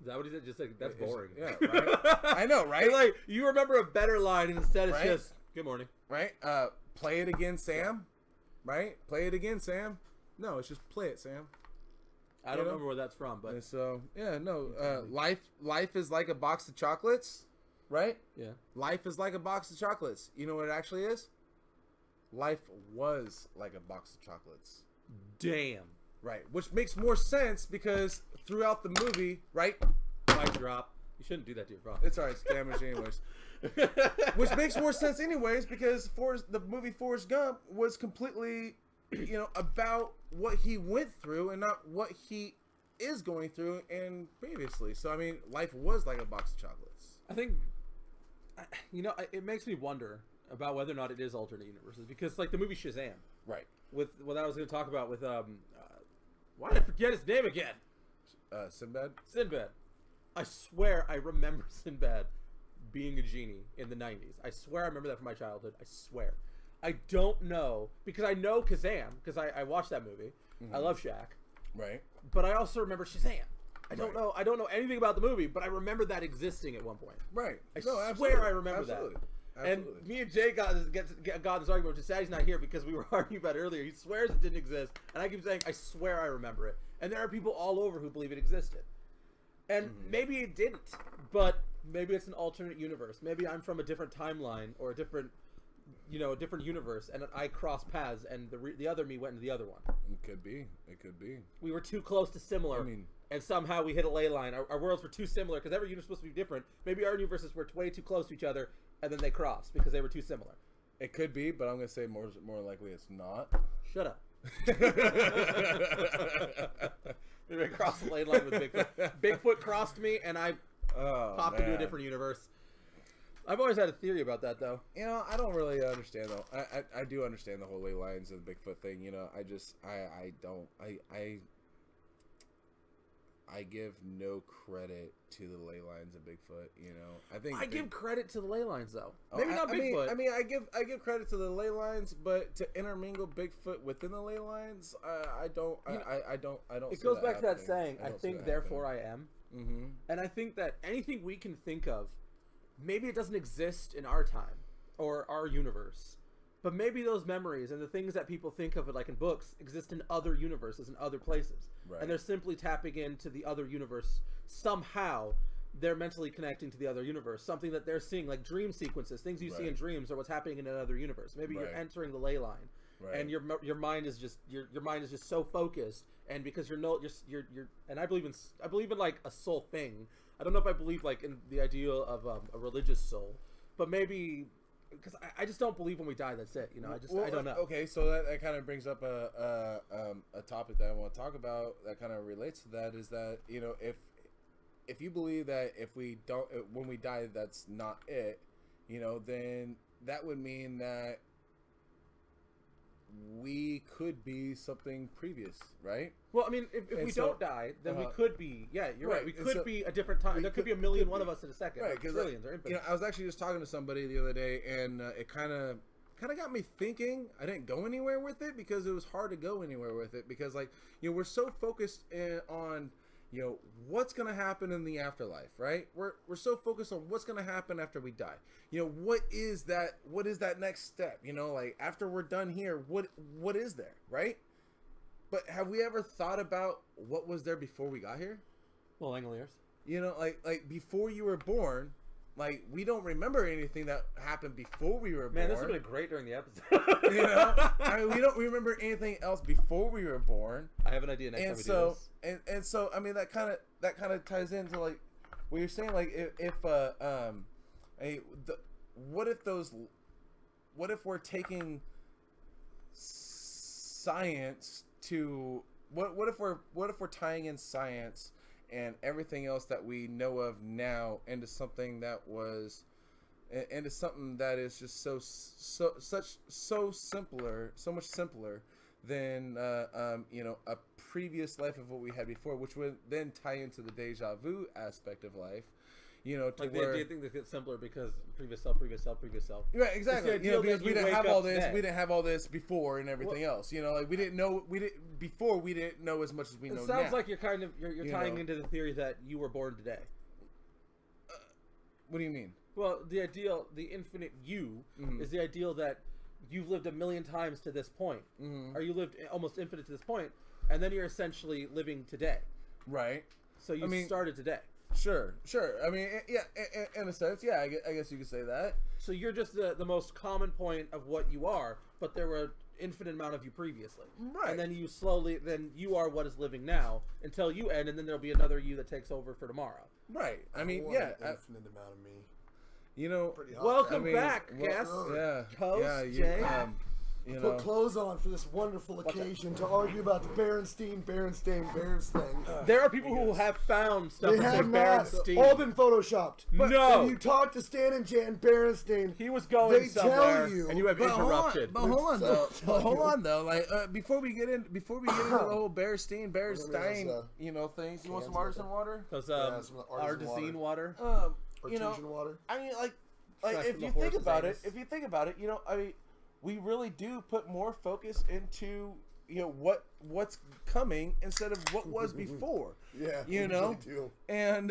Is that what he said? Just that's boring. Yeah, right. I know, right? You remember a better line, and instead it's just good morning. Right. Play it again, Sam. Right. Play it again, Sam. No, it's just play it, Sam. I don't remember where that's from, but and so life is like a box of chocolates, right? Yeah. Life is like a box of chocolates. You know what it actually is? Life was like a box of chocolates. Damn. Right. Which makes more sense because throughout the movie, right? Mic drop. You shouldn't do that to your phone. It's alright. It's damaged anyways. Which makes more sense anyways because the movie Forrest Gump was completely, about what he went through and not what he is going through and previously. So, I mean, life was like a box of chocolates. I think, it makes me wonder about whether or not it is alternate universes because, the movie Shazam. Right. With what I was going to talk about with, why did I forget his name again? Sinbad? Sinbad. I swear I remember Sinbad being a genie in the 90s. I swear I remember that from my childhood. I swear. I don't know, because I know Kazam, because I watched that movie. I love Shaq. Right. But I also remember Shazam. I don't know anything about the movie, but I remember that existing at one point. Right. I swear I remember that. Absolutely. And me and Jay got this argument, which is sad he's not here because we were arguing about it earlier. He swears it didn't exist, and I keep saying, I swear I remember it. And there are people all over who believe it existed. And maybe it didn't, but maybe it's an alternate universe. Maybe I'm from a different timeline or a different universe, and I crossed paths, and the other me went into the other one. It could be. We were too close to similar, and somehow we hit a ley line. Our worlds were too similar because every universe is supposed to be different. Maybe our universes were way too close to each other, and then they crossed because they were too similar. It could be, but I'm gonna say more likely it's not. Shut up. Maybe I crossed the ley line with Bigfoot. Bigfoot crossed me, and I popped into a different universe. I've always had a theory about that, though. I don't really understand, though. I do understand the whole ley lines and the Bigfoot thing. I give no credit to the ley lines of Bigfoot. I give credit to the ley lines, though. Maybe not Bigfoot. I give credit to the ley lines, but to intermingle Bigfoot within the ley lines, I don't. It goes back to that saying, I think, therefore I am. Mm-hmm. And I think that anything we can think of, maybe it doesn't exist in our time or our universe, but maybe those memories and the things that people think of it like in books exist in other universes and other places. Right. And they're simply tapping into the other universe. Somehow they're mentally connecting to the other universe, something that they're seeing, like dream sequences, things you see in dreams are what's happening in another universe. Maybe you're entering the ley line. Right. And your mind is just your mind is just so focused, and because you're and I believe in like a soul thing. I don't know if I believe like in the idea of a religious soul, but maybe because I just don't believe when we die that's it. I don't know. Okay, so that kind of brings up a topic that I want to talk about that kind of relates to that, is that if you believe that if we don't when we die that's not it, then that would mean that we could be something previous, right? Well, I mean, if we don't die, then we could be. Yeah, you're right. We could be a different time. There could be a million one of us in a second. Right? Because trillions or infinite. I was actually just talking to somebody the other day, and it kind of got me thinking. I didn't go anywhere with it because it was hard to go anywhere with it because, we're so focused on what's going to happen in the afterlife, right? We're so focused on what's going to happen after we die. What is that next step? After we're done here, what is there, right? But have we ever thought about what was there before we got here? Well, Langoliers. Like before you were born, we don't remember anything that happened before we were born. Man, this would have been great during the episode. We don't remember anything else before we were born. I have an idea next time we do this. And so I mean that kind of ties into like what you're saying. Like what if we're taking science to what if we're tying in science and everything else that we know of now into something that is just so much simpler than a previous life of what we had before, which would then tie into the deja vu aspect of life. Do you think this gets simpler because previous self? Right, exactly. Because we didn't have all this. We didn't have all this before and everything else. We didn't know. We didn't know as much as we know now. It sounds like you're tying into the theory that you were born today. What do you mean? Well, the infinite you is the ideal that you've lived a million times to this point, or you lived almost infinite to this point, and then you're essentially living today. Right. So you started today. Sure. I mean, yeah, in a sense, yeah, I guess you could say that. So you're just the most common point of what you are, but there were an infinite amount of you previously. Right. And then you are what is living now until you end, and then there'll be another you that takes over for tomorrow. Right. I mean, an infinite amount of me. Welcome back, guest. Yeah. Host, Jay. You Put know, clothes on for this wonderful occasion to argue about the Bears thing. There are people who have found stuff They that have says not Berenstain. all been photoshopped. No. If you talk to Stan and Jan Berenstain, He was going they somewhere, tell you, and you have interrupted. But hold on though. But Hold on though. Like before we get into the whole Berenstain, you know, things. You want some artisan water? Those some artisan artesian water. You know, artesian water. I mean, like Fresh if from the you think horse's about anus. it, you know, I mean, we really do put more focus into what's coming instead of what was before. Yeah, you we know, really do. and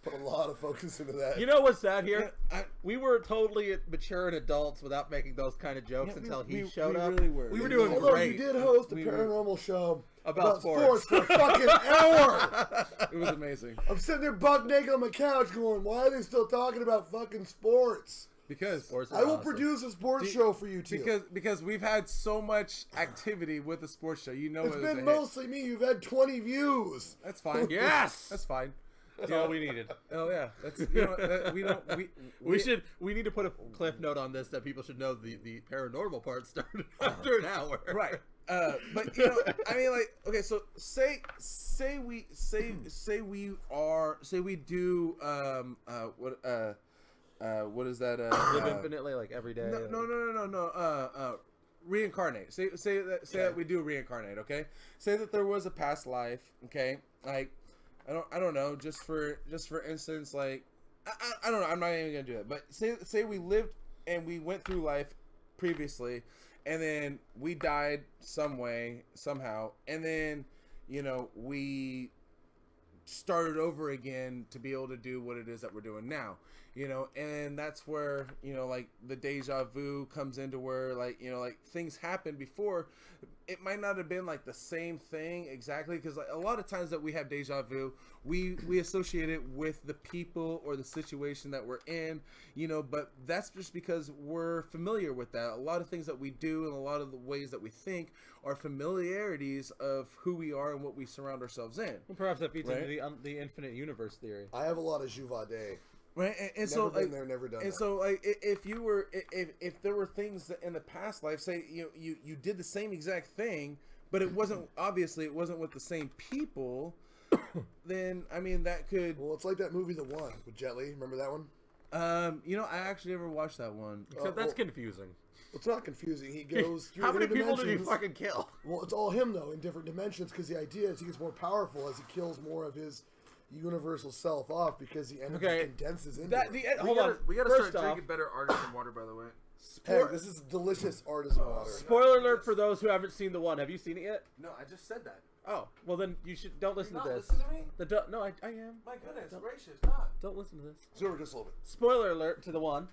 Put a lot of focus into that. You know what's sad here? Yeah, we were totally mature and adults without making those kind of jokes until he showed up. Really were. We were doing Although great. you did host a We were- paranormal show About sports. for a fucking hour. It was amazing I'm sitting there buck naked on my couch going, why are they still talking about fucking sports? because Sports I will awesome. produce a sports show for you two. because we've had so much activity with the sports show. You know, It's it was a been hit. mostly me. You've had 20 views. That's fine. Yes! That's fine. That's all we needed. Oh yeah, that's We need to put a cliff note on this that people should know the paranormal part started after an hour. right. But you know, I mean, like, okay, so say we do what is that? Live infinitely, like every day. No. Reincarnate. Say that we do reincarnate. Okay. Say that there was a past life. Okay. Like, I don't know. Just for instance, like, I don't know. I'm not even gonna do it. But say we lived and we went through life previously, and then we died some way, somehow, and then, you know, we started over again to be able to do what it is that we're doing now, you know, and that's where, you know, like, the deja vu comes into where, like, you know, like, things happened before. It might not have been like the same thing exactly, because like a lot of times that we have deja vu, we associate it with the people or the situation that we're in, you know, but that's just because we're familiar with that. A lot of things that we do and a lot of the ways that we think are familiarities of who we are and what we surround ourselves in. Well, perhaps that feeds Right? into the infinite universe theory. I have a lot of Juvade. Right, and so Never been like, there, never done and that. so like, if there were things that in the past life, say you did the same exact thing, but it wasn't with the same people, then I mean that could. Well, it's like that movie The One with Jet Li. Remember that one? You know, I actually never watched that one. Except that's confusing. It's not confusing. He goes through How many different people did he dimensions. fucking kill? Well, it's all him though in different dimensions because the idea is he gets more powerful as he kills more of his universal self off because the energy condenses into it. Hold on. We gotta First start off, drinking better artisan water, by the way. Hey, this is delicious artisan water. Spoiler alert for those who haven't seen The One. Have you seen it yet? No, I just said that. Oh, well then you should don't listen You're to not this. listening to me? No, I am. My goodness gracious, not. Don't listen to this. So just a little bit. Spoiler alert to The One.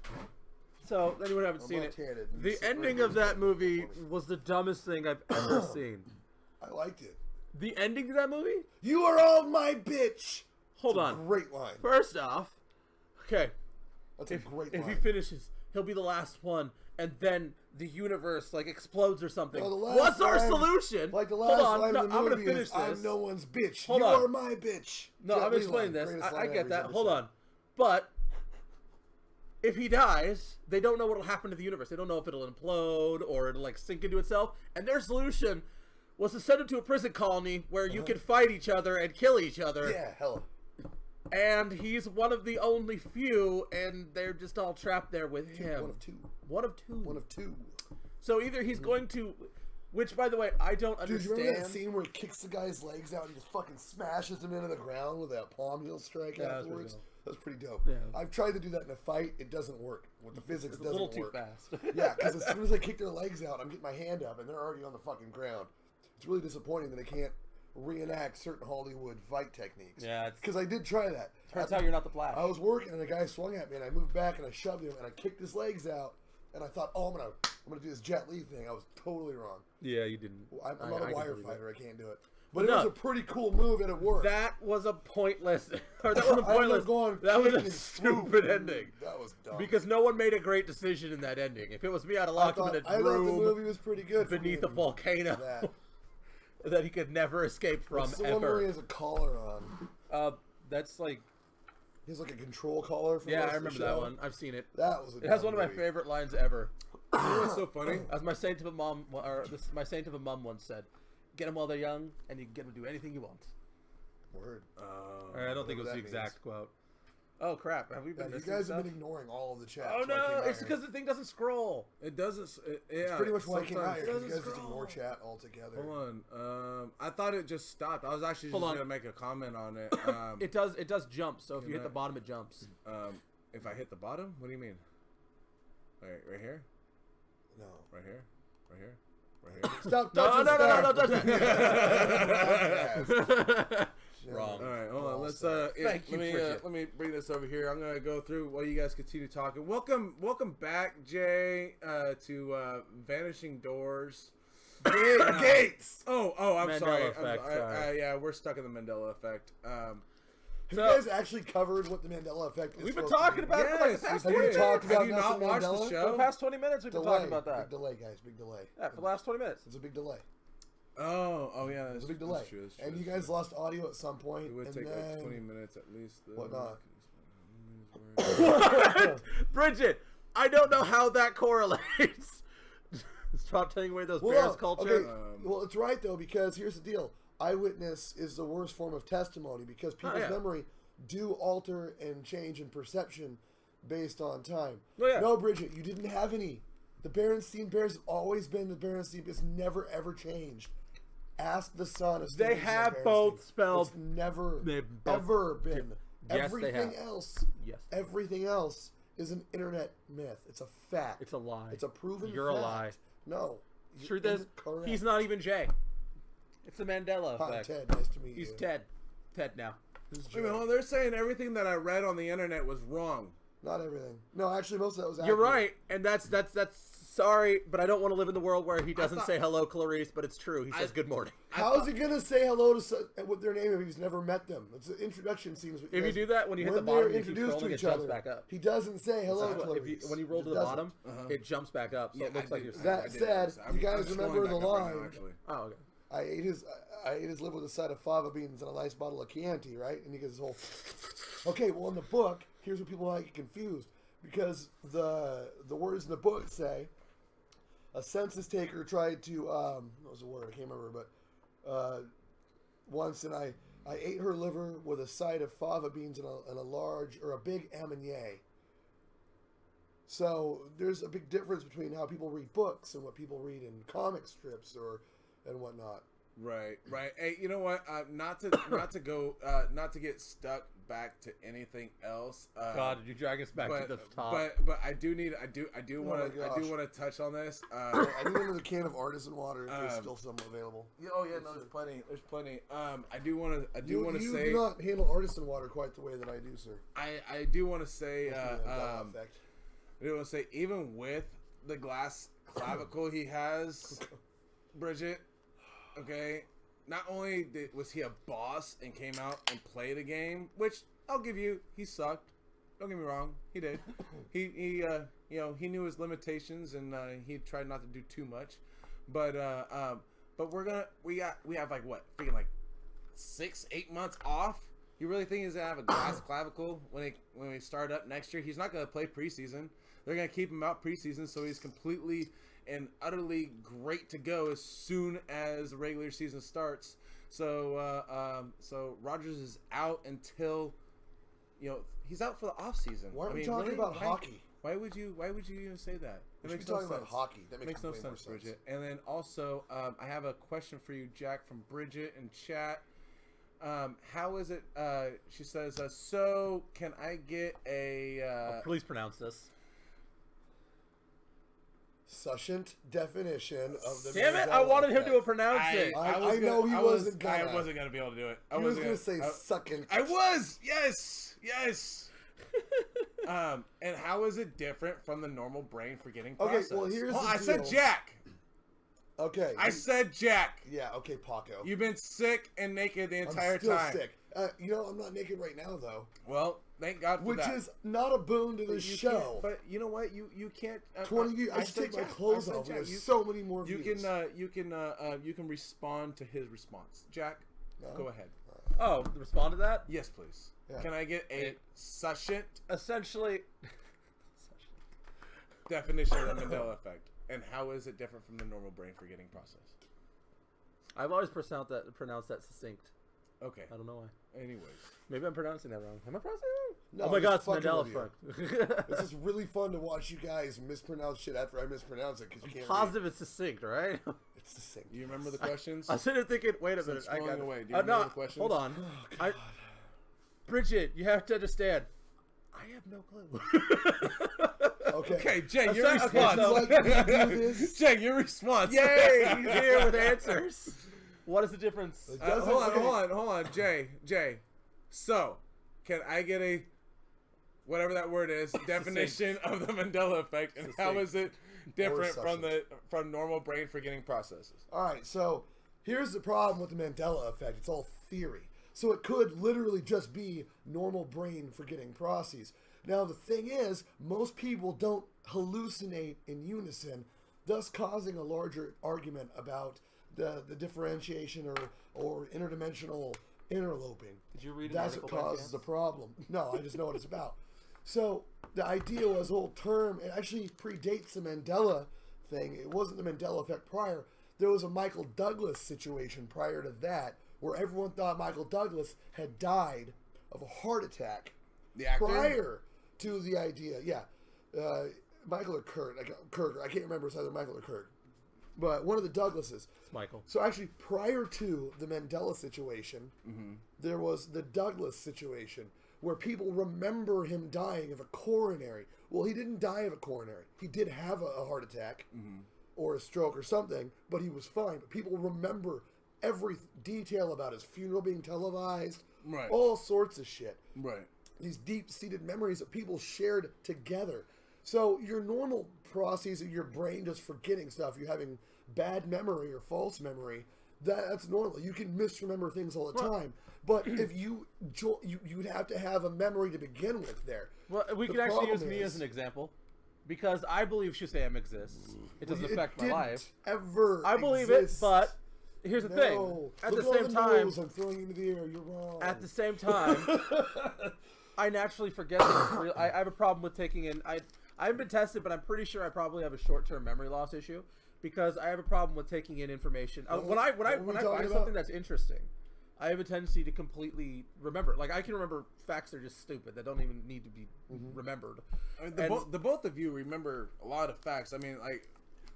So anyone who haven't seen it, left-handed. the Sit ending right of here. that movie was the dumbest thing I've ever seen. I liked it. The ending to that movie? You are all my bitch. Hold It's a on. great line. First off, okay, That's a great if line. he finishes, he'll be the last one, and then the universe like explodes or something. No, the last What's our line- solution? Like the last Hold on, line no, of the I'm movie gonna finish is, I'm this. no one's bitch. Hold you on. are my bitch. No, Jet I'm Li explaining line. this. Greatest I line get ever that. said. Hold on. But if he dies, they don't know what will happen to the universe. They don't know if it'll implode or it'll like sink into itself. And their solution was to send him to a prison colony where you can fight each other and kill each other. Yeah, hella. And he's one of the only few, and they're just all trapped there with him. One of two. One of two. One of two. So either he's going to, which by the way, I don't Dude, you understand. remember that scene where he kicks the guy's legs out and just fucking smashes him into the ground with that palm heel strike Yeah, afterwards? That's pretty dope. Yeah. I've tried to do that in a fight. It doesn't work. With the physics, It's it a doesn't little work. too fast. Yeah, because as soon as I kick their legs out, I'm getting my hand up, and they're already on the fucking ground. It's really disappointing that I can't reenact certain Hollywood fight techniques. Yeah, because I did try that. Turns out you're not the Flash. I was working, and a guy swung at me, and I moved back, and I shoved him, and I kicked his legs out, and I thought, oh, I'm gonna do this Jet Li thing. I was totally wrong. Yeah, you didn't. I'm not a can wire believe fighter. it. I can't do it. But No. it was a pretty cool move, and it worked. That was a pointless. Or that wasn't I ended pointless. up going That was kick a and stupid swoop. ending. That was dumb. Because no one made a great decision in that ending. If it was me, I'd have I locked thought, him in I a thought the room movie was pretty good for beneath a being volcano that he could never escape from It's the one where he ever. has a collar on. That's like, He has like a control collar. For yeah, most I of the remember that show. one. I've seen it. That was. It has one of my favorite lines ever. You know what's so funny? As my saint of a mom, my saint of a mum once said, "Get them while they're young, and you can get them to do anything you want." Word. I don't think it was the exact quote. Oh crap! Have we been? You guys have been ignoring all of the chat. Oh no! It's because the thing doesn't scroll. It doesn't. Yeah, It's pretty much why I came out here. sometimes- You guys just ignore chat altogether. Hold on. I thought it just stopped. I was actually just gonna make a comment on it. It does jump. So if you hit the bottom, it jumps. If I hit the bottom, what do you mean? Right here? No. Right here? Right here? Right here? Stop No, touching no, stuff. don't touch that. Wrong. All right, hold on. Let's Thank you, Bridget. let me bring this over here. I'm gonna go through while you guys continue talking. Welcome back, Jay, to Vanishing Doors. Gates. Oh, I'm Mandela sorry. Effect, sorry. Yeah, we're stuck in the Mandela Effect. Have you guys actually covered what the Mandela Effect is? We've been supposed to talking be? about it for like the past Have 20 you minutes. talked about Have you Nelson not watched the Mandela? show? For the past 20 minutes, we've been talking about that. Big delay, guys. Big delay. Yeah, for the last 20 minutes. It's a big delay. Oh yeah, It's a big delay. That's true, And you guys lost audio at some point. It would and take then... like 20 minutes at least. Whatnot. Bridget, I don't know how that correlates. Stop taking away those bears culture. Okay. Well, it's right though, because here's the deal: eyewitness is the worst form of testimony because people's memory do alter and change in perception based on time. Oh, yeah. No, Bridget, you didn't have any. The Berenstein Bears have always been the Berenstein. It's never ever changed. Ask the son of They Stephen have Berenstein. both spelled. It's never They've both- ever been. Yes, they everything have. else. Yes. Everything else is an internet myth. It's a fact. It's a lie. It's a proven You're fact. a lie. No. Truth is, incorrect. he's not even Jay. It's the Mandela Hi, effect. Ted. Nice to meet He's you. Ted. Ted now. Who's Wait a minute, hold on, they're saying everything that I read on the internet was wrong. Not everything. No, actually, most of that was You're accurate. right, and that's sorry, but I don't want to live in the world where he doesn't say hello, Clarice, but it's true. He says good morning. How is he going to say hello to with their name if he's never met them? It's an introduction scene. If you do that, when you hit the they're bottom, you keep introduced scrolling, to it each jumps other, back up. he doesn't say hello, So Clarice. when you roll to He the doesn't. bottom, it jumps back up, so it looks like you're... That said, you guys remember the line, Oh, okay. I ate his liver with a side of fava beans and a nice bottle of Chianti, right? And he gets his whole... Okay, well, in the book, here's where people might get confused. Because the words in the book say, a census taker tried to, what was the word? I can't remember, but once, and I ate her liver with a side of fava beans and a large, or a big amenier. So there's a big difference between how people read books and what people read in comic strips and whatnot. Right. Hey, you know what? Not to get stuck back to anything else. God, did you drag us back to the top? But I do want to touch on this. I need another can of artisan water if there's still some available. Oh yeah, no, there's plenty. I do want to You say do not handle artisan water quite the way that I do, sir. I do want to say Mandela effect. I do want to say even with the glass clavicle he has, Bridget. Okay, not only was he a boss and came out and played a game, which I'll give you, he sucked. Don't get me wrong, he did. he he knew his limitations and he tried not to do too much. But we have like what, freaking like 6-8 months off. You really think he's gonna have a glass clavicle when we start up next year? He's not gonna play preseason. They're gonna keep him out preseason, so he's completely and utterly great to go as soon as the regular season starts. So so Rodgers is out until he's out for the off season. Why are we talking about hockey? Why would you even say that? We should be talking about hockey. That makes no way more sense, Bridget. And then also, I have a question for you, Jack, from Bridget in chat. How is it? She says, so can I get a? Please pronounce this. Succinct definition of the. Damn it! Mandela I wanted him effect. to pronounce it. I know he wasn't gonna. I wasn't gonna be able to do it. He was gonna say succinct. I was. Yes. And how is it different from the normal brain forgetting process? Okay, well here's the I deal. said Jack. Okay. I said Jack. Yeah. Okay, Paco. You've been sick and naked the entire I'm still time. sick. I'm not naked right now though. Well, thank God for Which that. is not a boon to the show. But you know what? You can't. 20 views. I should take my clothes off. There's so many more views. You can respond to his response. Jack, go ahead. Oh, respond to that? Yes, please. Yeah. Can I get a succinct? Essentially, definition of the Mandela Effect, and how is it different from the normal brain forgetting process? I've always pronounced that succinct. Okay. I don't know why. Anyways. Maybe I'm pronouncing that wrong. Am I pronouncing it wrong? No, oh my god, it's fucking Mandela with Effect. It's just really fun to watch you guys mispronounce shit after I mispronounce it because you can't. Positive it's succinct, right? It's succinct. You remember the questions? I was sitting there thinking, wait a minute, Since I got scrolling it. away, do you remember the questions? Hold on. Oh, Bridget, you have to understand. I have no clue. Okay, Jay, your response. so- Like, we do this. Jay, your response. Yay! He's here with answers. What is the difference? Hold on, Jay. So, can I get a whatever that word is definition of the Mandela Effect, and how is it different from normal brain forgetting processes? All right, so here's the problem with the Mandela Effect. It's all theory. So it could literally just be normal brain forgetting processes. Now, the thing is, most people don't hallucinate in unison, thus causing a larger argument about the differentiation or interdimensional interloping. Did you read an That's what article by causes chance? the problem. No, I just know what it's about. So the idea was, the whole term, it actually predates the Mandela thing. It wasn't the Mandela Effect prior. There was a Michael Douglas situation prior to that, where everyone thought Michael Douglas had died of a heart attack. The actor? Prior to the idea, yeah. Michael or Kurt, I can't remember, it's either Michael or Kurt. But one of the Douglases. It's Michael. So actually, prior to the Mandela situation, there was the Douglas situation, where people remember him dying of a coronary. Well, he didn't die of a coronary. He did have a heart attack or a stroke or something, but he was fine. People remember every detail about his funeral being televised, Right. all sorts of shit. Right. These deep-seated memories that people shared together. So your normal process of your brain just forgetting stuff, you're having bad memory or false memory, that's normal. You can misremember things all the time. But if you'd have to have a memory to begin with there. Well, we could actually use me as an example, because I believe Shazam exists. It doesn't affect my life. I believe it, but here's the thing. At the same time, I'm throwing you into the air. You're wrong. At the same time, I naturally forget things. I have a problem with taking in. I haven't been tested, but I'm pretty sure I probably have a short-term memory loss issue, because I have a problem with taking in information. When I find something that's interesting, I have a tendency to completely remember. Like, I can remember facts that are just stupid, that don't even need to be remembered. I mean, the both of you remember a lot of facts. I mean, like,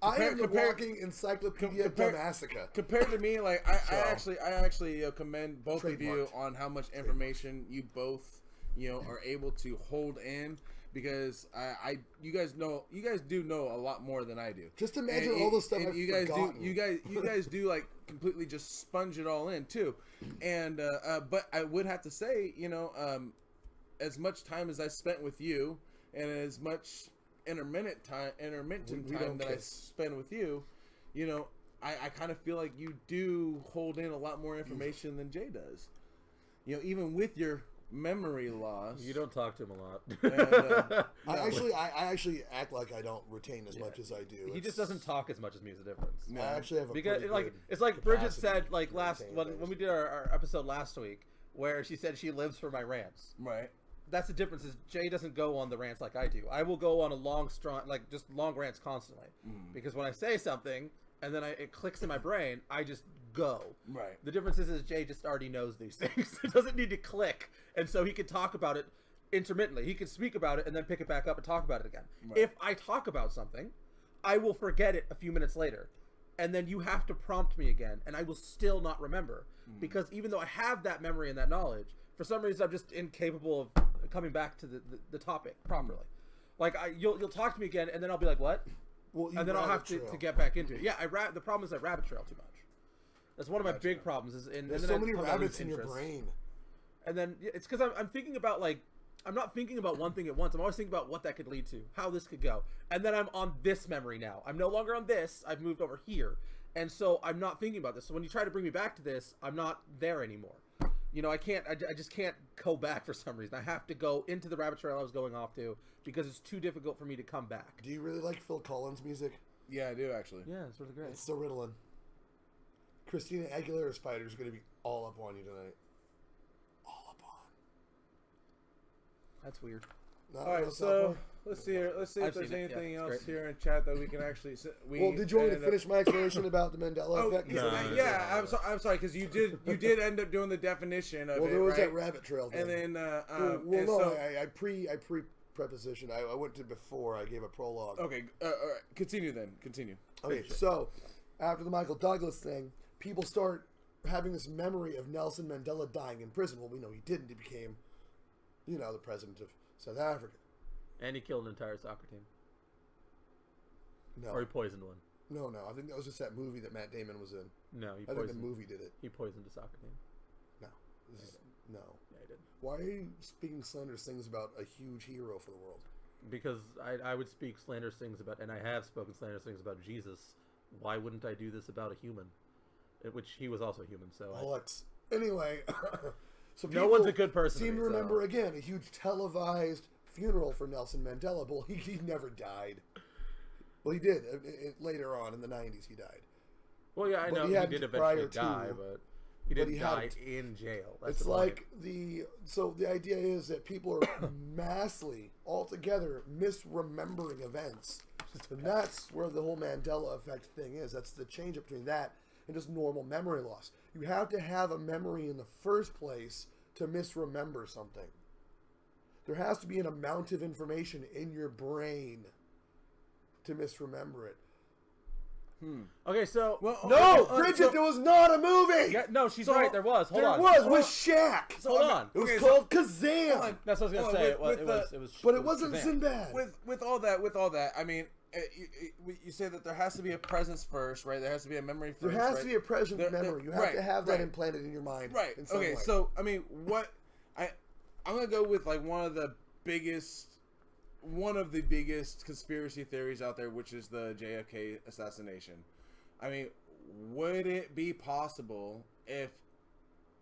I am the walking encyclopedia Domestica. Compared to me, like, I actually commend both of you on how much information you both, are able to hold in. Because you guys do know a lot more than I do. Just imagine all the stuff I've forgotten. You guys do like completely just sponge it all in too, and but I would have to say, as much time as I spent with you, and as much intermittent time that I spend with you, I kind of feel like you do hold in a lot more information than Jay does. Even with your memory loss. You don't talk to him a lot. And, I actually act like I don't retain as much as I do. He just doesn't talk as much as me is the difference. I actually have a because it's like Bridget said when we did our episode last week, where she said she lives for my rants. Right. That's the difference. Is Jay doesn't go on the rants like I do. I will go on a long rants constantly, because when I say something and then it clicks in my brain, I just go. Right. The difference is Jay just already knows these things. It doesn't need to click, and so he can talk about it intermittently. He can speak about it and then pick it back up and talk about it again. Right. If I talk about something, I will forget it a few minutes later, and then you have to prompt me again, and I will still not remember, because even though I have that memory and that knowledge, for some reason I'm just incapable of coming back to the topic properly. Like you'll talk to me again, and then I'll be like, what? Well, and then I'll have to get back into it. Yeah, the problem is I rabbit trail too much. That's one of my big problems. There's so many rabbits in your brain. And then it's because I'm thinking about, like, I'm not thinking about one thing at once. I'm always thinking about what that could lead to, how this could go. And then I'm on this memory now. I'm no longer on this. I've moved over here. And so I'm not thinking about this. So when you try to bring me back to this, I'm not there anymore. I just can't go back for some reason. I have to go into the rabbit trail I was going off to, because it's too difficult for me to come back. Do you really like Phil Collins music? Yeah, I do, actually. Yeah, it's really great. It's so Ritalin. Christina Aguilera Spider's going to be all up on you tonight. All up on. That's weird. All right, so Let's see here. Let's see if I've there's seen it. anything Yeah, else it's great. here in chat that we can actually. Well, did you want me to finish my explanation about the Mandela Effect? Yeah, I'm sorry because you did end up doing the definition of it. Well, there was right? that rabbit trail thing. And then I pre-preposition. I went to before. I gave a prologue. Okay, all right. Continue then. Continue. Okay, so after the Michael Douglas thing, people start having this memory of Nelson Mandela dying in prison. Well, we know he didn't. He became, the president of South Africa. And he killed an entire soccer team. No. Or he poisoned one. No. I think that was just that movie that Matt Damon was in. No, he I poisoned. think the movie did it. He poisoned a soccer team. No. No. Yeah, he did. Why are you speaking slanderous things about a huge hero for the world? Because I would speak slanderous things about, and I have spoken slanderous things about Jesus. Why wouldn't I do this about a human? Which he was also human, so. Anyway, so no one's a good person. Seem to remember again a huge televised funeral for Nelson Mandela. Well, he never died. Well, he did later on in the 90s. He died. Well, yeah, I know he did eventually die, but he didn't die in jail. That's it's like the idea is that people are massively altogether misremembering events, and that's where the whole Mandela Effect thing is. That's the change up between that and just normal memory loss. You have to have a memory in the first place to misremember something. There has to be an amount of information in your brain to misremember it. Okay, so Bridget, there was not a movie. Yeah, no, she's right. There was. Hold on. There was with Shaq. Hold on. It was called Kazam. That's what I was gonna say. It was. But it wasn't Shazam. Sinbad. With all that, I mean, you say that there has to be a presence first, right? There has to be a memory first. There has to be a present memory. You have to have that implanted in your mind. Right. In some Okay. way. So I mean, I'm gonna go with like one of the biggest conspiracy theories out there, which is the JFK assassination. I mean, would it be possible if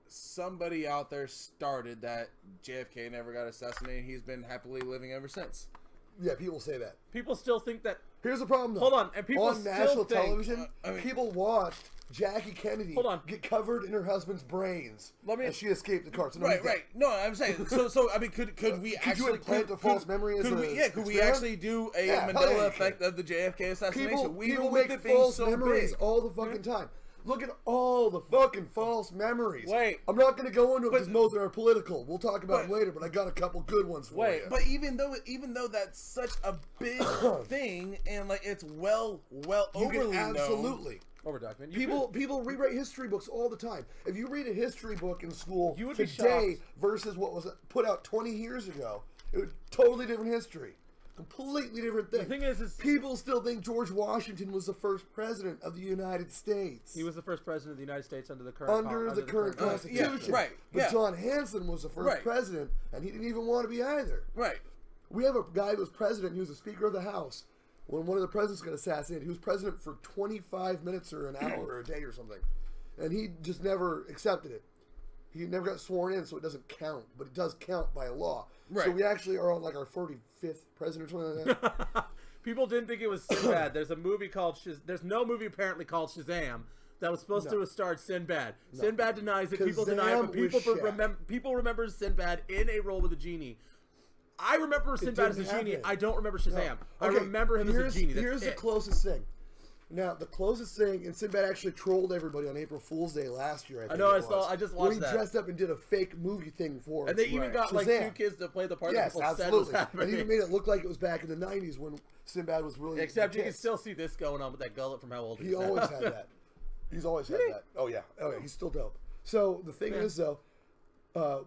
somebody out there started that JFK never got assassinated? He's been happily living ever since. Yeah, people say that. People still think that. Here's the problem, though. Hold on, and people on still national think, television, people watched Jackie Kennedy get covered in her husband's brains as she escaped the car. So right. No, I'm saying. So I mean, could we actually you implant a false memory? Could we actually do a Mandela Effect of the JFK assassination? People make false memories all the fucking time. Look at all the fucking false memories. Wait. I'm not going to go into it because most of them are political. We'll talk about them later, but I got a couple good ones for you. But even though that's such a big thing and like it's well overly absolutely overdocumented. People rewrite history books all the time. If you read a history book in school you would be today shocked. versus what was put out 20 years ago, it would totally different history. Completely different thing. The thing is people still think George Washington was the first president of the United States. He was the first president of the United States under the current Constitution. Yeah, right. But John Hanson was the first president, and he didn't even want to be either. Right. We have a guy who was president. He was the Speaker of the House when one of the presidents got assassinated. He was president for 25 minutes or an hour or a day or something, and he just never accepted it. He never got sworn in, so it doesn't count. But it does count by law. Right. So we actually are on like our 45th president or something like that. People didn't think it was Sinbad. There's a movie called There's no movie apparently called Shazam that was supposed to have starred Sinbad. No. Sinbad denies it. People deny it, but people remember Sinbad in a role with a genie. I remember Sinbad as a genie. I don't remember Shazam. No. Okay, I remember him as a genie. Here's the closest thing. Now, the closest thing, and Sinbad actually trolled everybody on April Fool's Day last year. I think I just watched that. He dressed up and did a fake movie thing for and they even got Shazam. like 2 kids to play the part that people said was happening. And even made it look like it was back in the 90s when Sinbad was really Except you can still see this going on with that gullet from how old he always had that. He's always had that. Oh, yeah. He's still dope. So, the thing is, though,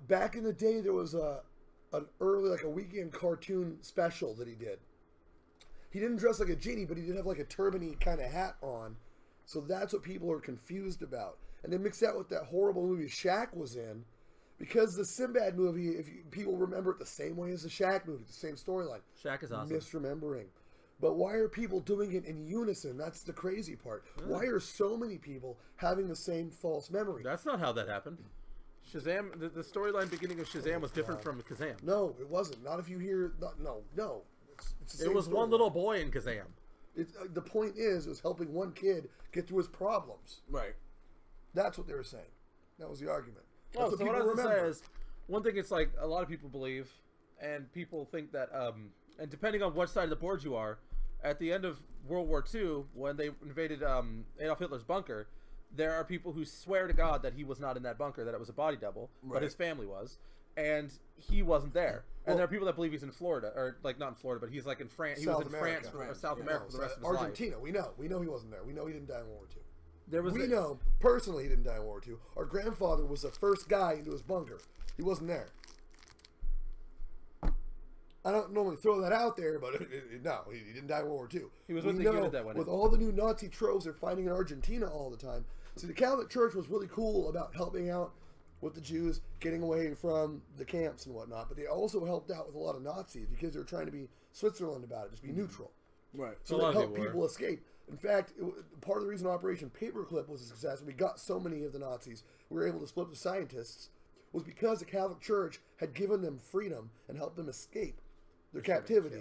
back in the day, there was an early, like a weekend cartoon special that he did. He didn't dress like a genie, but he did have like a turban-y kind of hat on. So that's what people are confused about. And they mix that with that horrible movie Shaq was in. Because the Sinbad movie, people remember it the same way as the Shaq movie, the same storyline. Shaq is awesome. Misremembering. But why are people doing it in unison? That's the crazy part. Why are so many people having the same false memory? That's not how that happened. Shazam, the storyline beginning of Shazam was different from Kazam. No, it wasn't. Not if you hear... No. It was one little boy in Kazam. The point is, it was helping one kid get through his problems. Right. That's what they were saying. That was the argument. So what I was going to say is, one thing it's like a lot of people believe, and people think that, And depending on what side of the board you are, at the end of World War II, when they invaded Adolf Hitler's bunker, there are people who swear to God that he was not in that bunker, that it was a body double, but his family was, and he wasn't there. And there are people that believe he's in Florida, or like not in Florida, but he's like in France. He was in France for South America for the rest of his life. Argentina, we know he wasn't there. We know he didn't die in World War II. We know personally he didn't die in World War II. Our grandfather was the first guy into his bunker. He wasn't there. I don't normally throw that out there, but no, he didn't die in World War II. He was with the unit that went in. With all the new Nazi tropes they're finding in Argentina all the time. See, the Catholic Church was really cool about helping out with the Jews, getting away from the camps and whatnot, but they also helped out with a lot of Nazis because they were trying to be Switzerland about it, just be neutral. Right. So they helped people escape. In fact, part of the reason Operation Paperclip was a success, we got so many of the Nazis, we were able to split the scientists, was because the Catholic Church had given them freedom and helped them escape their captivity.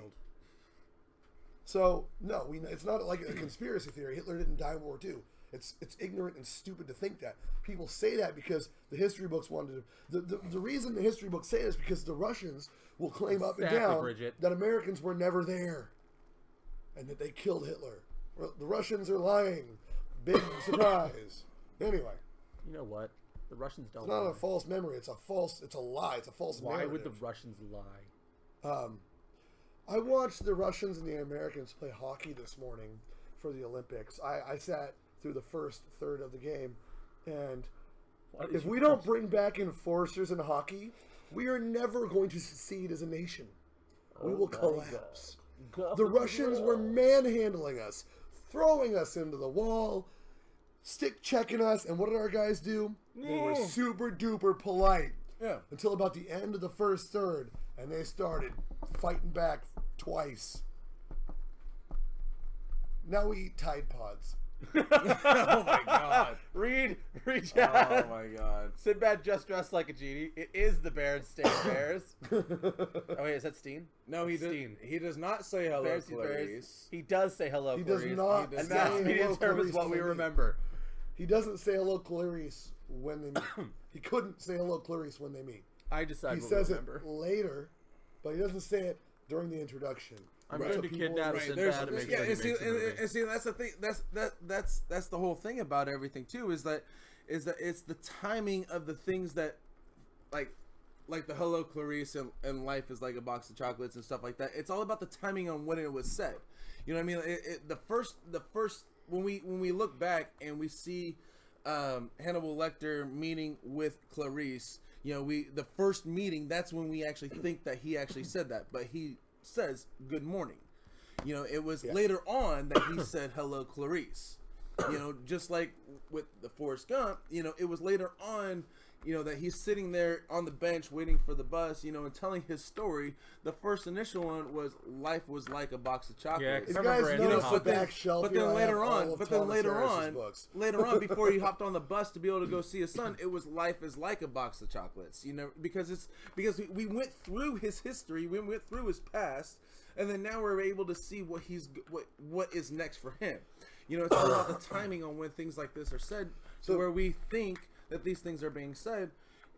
So, no, it's not like a conspiracy theory. Hitler didn't die in World War II. It's ignorant and stupid to think that. People say that because the history books wanted to. The reason the history books say it is because the Russians will claim up and down that Americans were never there and that they killed Hitler. The Russians are lying. Big surprise. Anyway. You know what? The Russians don't. It's not a false memory. It's a lie. It's a false narrative. Why would the Russians lie? I watched the Russians and the Americans play hockey this morning for the Olympics. I sat through the first third of the game, and if we don't bring back enforcers in hockey, we are never going to succeed as a nation. We will collapse. The Russians were manhandling us, throwing us into the wall, stick checking us, and what did our guys do? They were super duper polite. Yeah. Until about the end of the first third, and they started fighting back twice. Now we eat Tide Pods. Oh my God! Read, Oh my God! Sinbad just dressed like a genie. It is the Berenstain Bears. Oh wait, is that Steen? No, he does not say hello, Bears, Clarice. He does say hello. He Clarice. does not. And mass media term is what we remember. He doesn't say hello, Clarice, when they meet. He couldn't say hello, Clarice, when they meet. I decide. He says it later, but he doesn't say it during the introduction. I'm going to kidnap Sinbad and make sure he makes a movie. And see, that's the thing. That's the whole thing about everything too. Is that it's the timing of the things that, like the hello Clarice and life is like a box of chocolates and stuff like that. It's all about the timing on when it was said. You know what I mean? The first when we look back and we see Hannibal Lecter meeting with Clarice. You know, the first meeting. That's when we actually think that he actually said that, but he says good morning. You know, it was later on that he said hello Clarice. You know, just like with the Forrest Gump, you know, it was later on, you know, that he's sitting there on the bench waiting for the bus, you know, and telling his story. The first initial one was life was like a box of chocolates. You guys notice the back shelf. But then later on, before he hopped on the bus to be able to go see his son, it was life is like a box of chocolates. You know, because we went through his history, we went through his past, and then now we're able to see what is next for him. You know, it's all about the timing on when things like this are said, so where we think that these things are being said.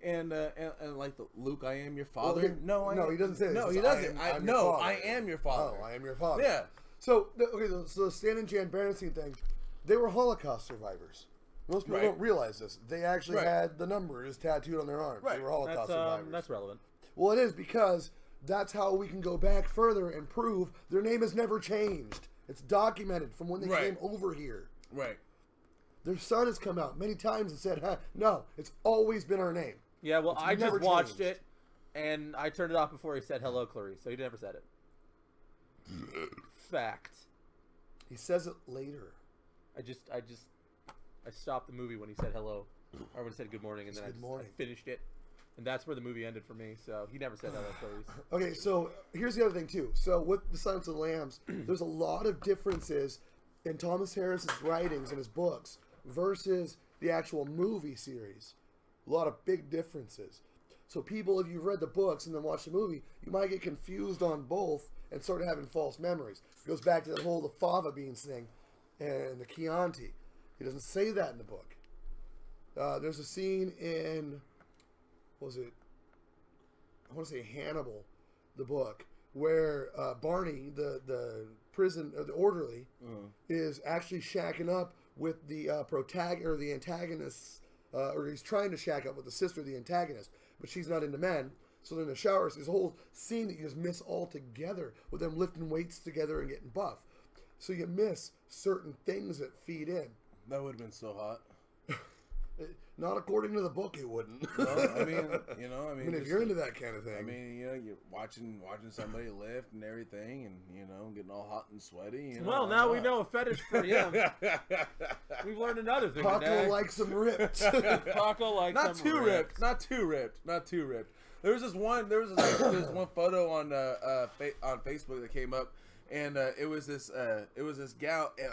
And like Luke, I am your father. No, he doesn't say that. No, he doesn't. I am your father. Oh, I am your father. Yeah. So the Stan and Jan Berenstain thing, they were Holocaust survivors. Most people don't realize this. They actually had the numbers tattooed on their arms. They were Holocaust survivors. That's relevant. Well, it is because that's how we can go back further and prove their name has never changed. It's documented from when they came over here. Right. Their son has come out many times and said, no, it's always been our name. Yeah, well, I just watched it, and I turned it off before he said hello, Clarice, so he never said it. Fact. He says it later. I stopped the movie when he said hello, or when he said good morning, and then I finished it. And that's where the movie ended for me, so he never said hello, Clarice. Okay, so here's the other thing, too. So with The Silence of the Lambs, there's a lot of differences in Thomas Harris's writings and his books versus the actual movie series. A lot of big differences. So people, if you've read the books and then watched the movie, you might get confused on both and start having false memories. It goes back to the whole the fava beans thing and the Chianti. He doesn't say that in the book. There's a scene in, I want to say Hannibal, the book, where Barney, the prison, the orderly, is actually shacking up with the the antagonist, or he's trying to shack up with the sister of the antagonist, but she's not into men. So then the showers, this whole scene that you just miss altogether with them lifting weights together and getting buff. So you miss certain things that feed in. That would have been so hot. Not according to the book, it wouldn't. Well, I mean, if you're into that kind of thing. I mean, you're watching somebody lift and everything, and getting all hot and sweaty. Well, now we know a fetish for him. We've learned another thing today. Paco likes them ripped. Paco likes not them too ripped. Not too ripped. There was this one photo on Facebook that came up, and it was this gal, and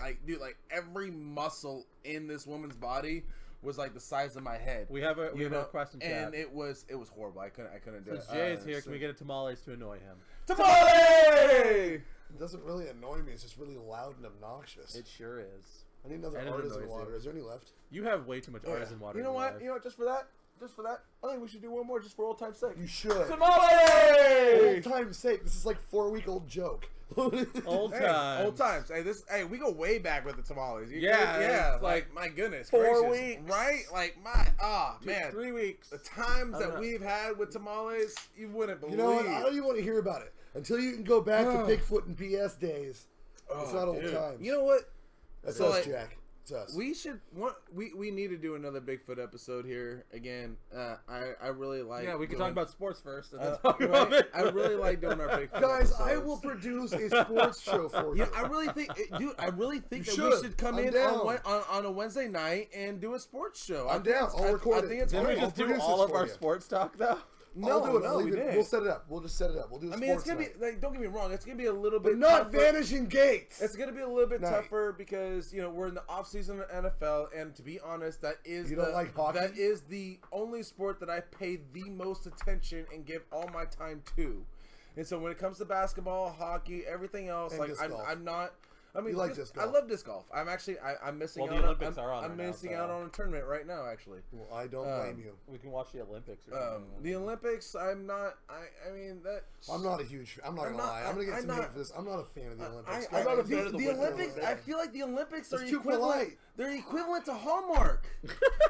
every muscle in this woman's body was like the size of my head. We have a request in chat. And it was horrible. I couldn't do it. Since Jay is here, can we get a tamales to annoy him? Tamale! It doesn't really annoy me. It's just really loud and obnoxious. It sure is. I need another artisan water. Is there any left? You have way too much artisan water. You know what? Just for that, I think we should do one more just for old time's sake. You should. Tamale! Old time's sake. This is like 4-week-old joke. Old times. Old times. Hey, we go way back with the tamales. Yeah. Like my goodness. 4 gracious, weeks. Right? Like man. 3 weeks. The times that we've had with tamales, you wouldn't believe. You know what? I don't even want to hear about it. Until you can go back to Bigfoot and PS days. It's not old times. You know what? That's us, Jack. It's us. We need to do another Bigfoot episode here again. I really like. Yeah, we can talk about sports first. And then I really like doing our Bigfoot. Guys, episodes. I will produce a sports show for you. Yeah, I really think that we should come in on a Wednesday night and do a sports show. I'm down. I'll record it. I think it's Didn't we great. just do all of our sports talk though? I'll do it. No, we didn't. We'll set it up. We'll just set it up. We'll do. It's gonna be don't get me wrong. It's gonna be a little bit, but not tougher. Vanishing Gates. It's gonna be a little bit tougher because we're in the off season of NFL, and to be honest, that is don't like hockey? That is the only sport that I pay the most attention and give all my time to. And so when it comes to basketball, hockey, everything else, and I'm not. I mean, you like disc golf. I love disc golf. I'm actually I'm missing out. The Olympics are on. I'm missing out on a tournament right now. Actually, well, I don't blame you. We can watch the Olympics. Or the Olympics, I'm not. I mean that. I'm not a huge. I'm not gonna lie. I'm gonna get some hate for this. I'm not a fan of the Olympics. I'm not a fan of the Olympics. I feel like the Olympics are too polite. They're equivalent to Hallmark.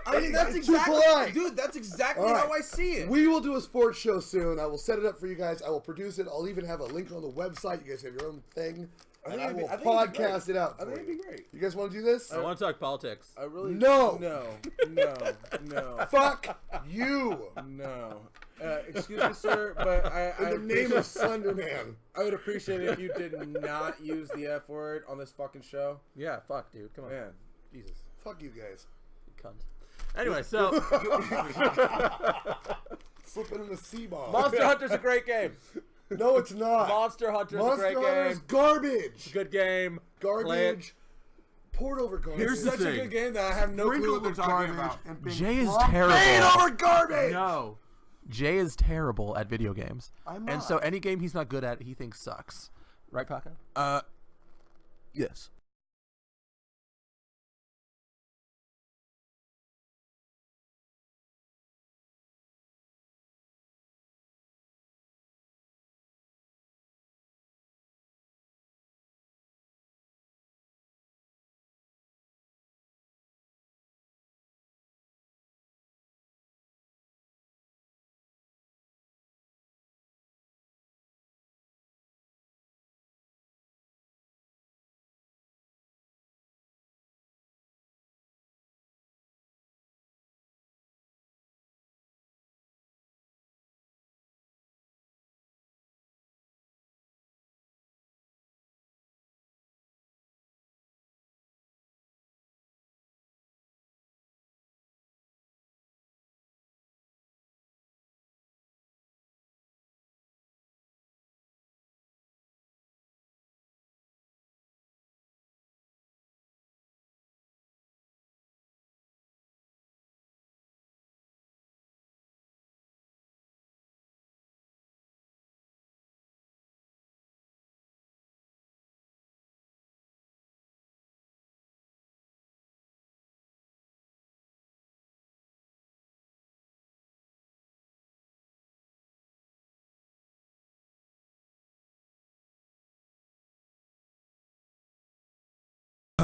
I mean, that's It's exactly, too polite. dude. That's exactly All right. how I see it. We will do a sports show soon. I will set it up for you guys. I will produce it. I'll even have a link on the website. You guys have your own thing. And I will podcast it out. I think it'd be great. You guys want to do this? I want to talk politics. I really No. No. Fuck you. No. Excuse me, sir, but In the name of Slenderman. I would appreciate it if you did not use the F word on this fucking show. Yeah, fuck, dude. Come on. Man. Jesus. Fuck you guys. You cunt. Anyway, so Slipping in the C-bomb. Monster Hunter's a great game. No, it's not. Monster Hunter's a great Hunter's game. garbage. Good game. Garbage. Poured over garbage. Here's the Such a thing. good game that I have no clue Sprinkled what they're with talking garbage about. and being Jay is flopped terrible. Made over garbage. No. Jay is terrible at video games. I'm And not. so any game he's not good at, he thinks sucks. Right, Paco? Yes.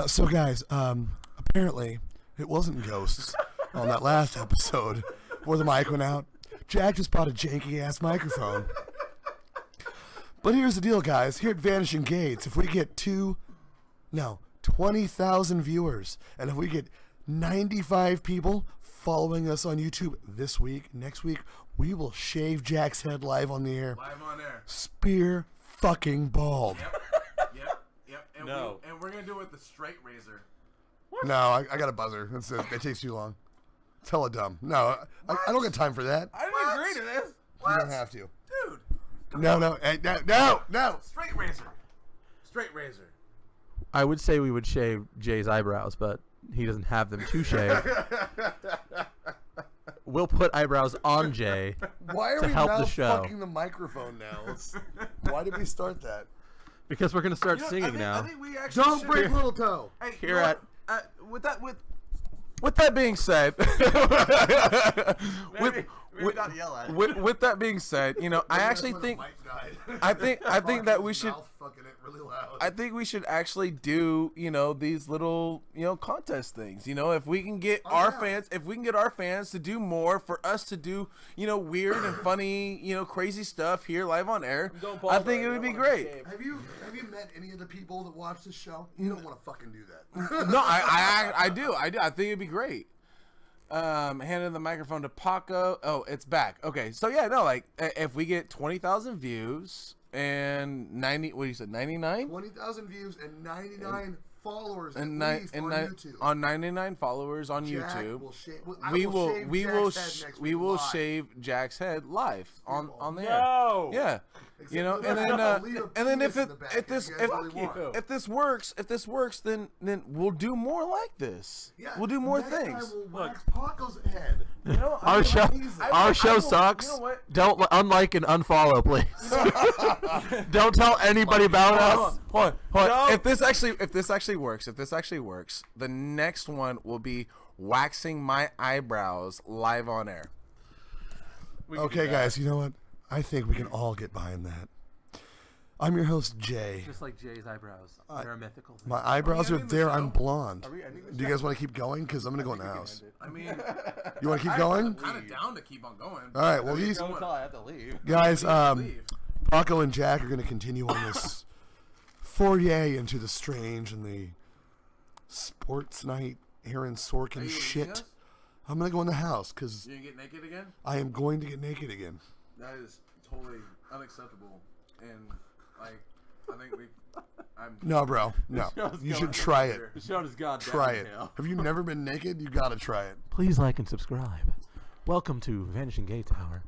So guys, apparently it wasn't ghosts on that last episode where the mic went out. Jack just bought a janky ass microphone. But here's the deal, guys. Here at Vanishing Gates, if we get 20,000 viewers, and if we get 95 people following us on YouTube this week, next week, we will shave Jack's head live on the air. Live on air. Spear fucking bald. Yep. And No. and we're gonna do it with the straight razor. No, I got a buzzer. It takes too long. It's hella dumb. No, I don't got time for that. I didn't agree to this. You don't have to. Dude. No. Hey, no. Straight razor. Straight razor. I would say we would shave Jay's eyebrows, but he doesn't have them to shave. We'll put eyebrows on Jay. Why are to we help now the show. fucking the microphone now? Why did we start that? Because we're gonna start You know, singing I now. think we actually Don't should- break little toe. Hey, Here you know at- what? With that being said, Maybe not yell at it. with that being said, you know, I actually think I think that we should Fucking it really loud. I think we should actually do, you know, these little, you know, contest things. You know, if we can get our fans to do more for us to do, you know, weird and funny, you know, crazy stuff here live on air, I think it would be great. Have you met any of the people that watch this show? You don't want to fucking do that. No, I do. I think it'd be great. Handing the microphone to Paco. Oh, it's back. Okay, so yeah, no, like if we get 20,000 views and 90, what you said, 99? 20,000 views and 99 followers And at least on YouTube. on 99 Jack 99 followers on YouTube. will We will shave Jack's head live on the air. No. Yeah. Except you know, we're and gonna then leave a and then penis if in the back if this if you guys really want. if this works, then we'll do more like this. Yeah, We'll do more next things. Time we'll wax Paco's head. You know, Our show, I will- sucks. You know what? Don't unlike and unfollow, please. Don't tell anybody about us. Hold on. No. If this actually works, the next one will be waxing my eyebrows live on air. Okay, guys, you know what? I think we can all get behind that. I'm your host, Jay. Just like Jay's eyebrows, they're a mythical thing. My eyebrows are ending the there. show? I'm blonde. we ending the Do you guys want to keep going? Because I'm going to go in the house. I mean, You want to keep going? I'm kind of down to keep on going. All right, well, these Don't tell I have to leave. guys, Leave. Paco and Jack are going to continue on this foray into the strange and the sports night Aaron Sorkin Are you leaving shit. us? I'm going to go in the house because You gonna get naked again? I am going to get naked again. That is totally unacceptable, and like I think I'm. No, bro. No. show's You going should try it. The show has gone Try it. downhill. Have you never been naked? You got to try it. Please like and subscribe. Welcome to Vanishing Gates Hour.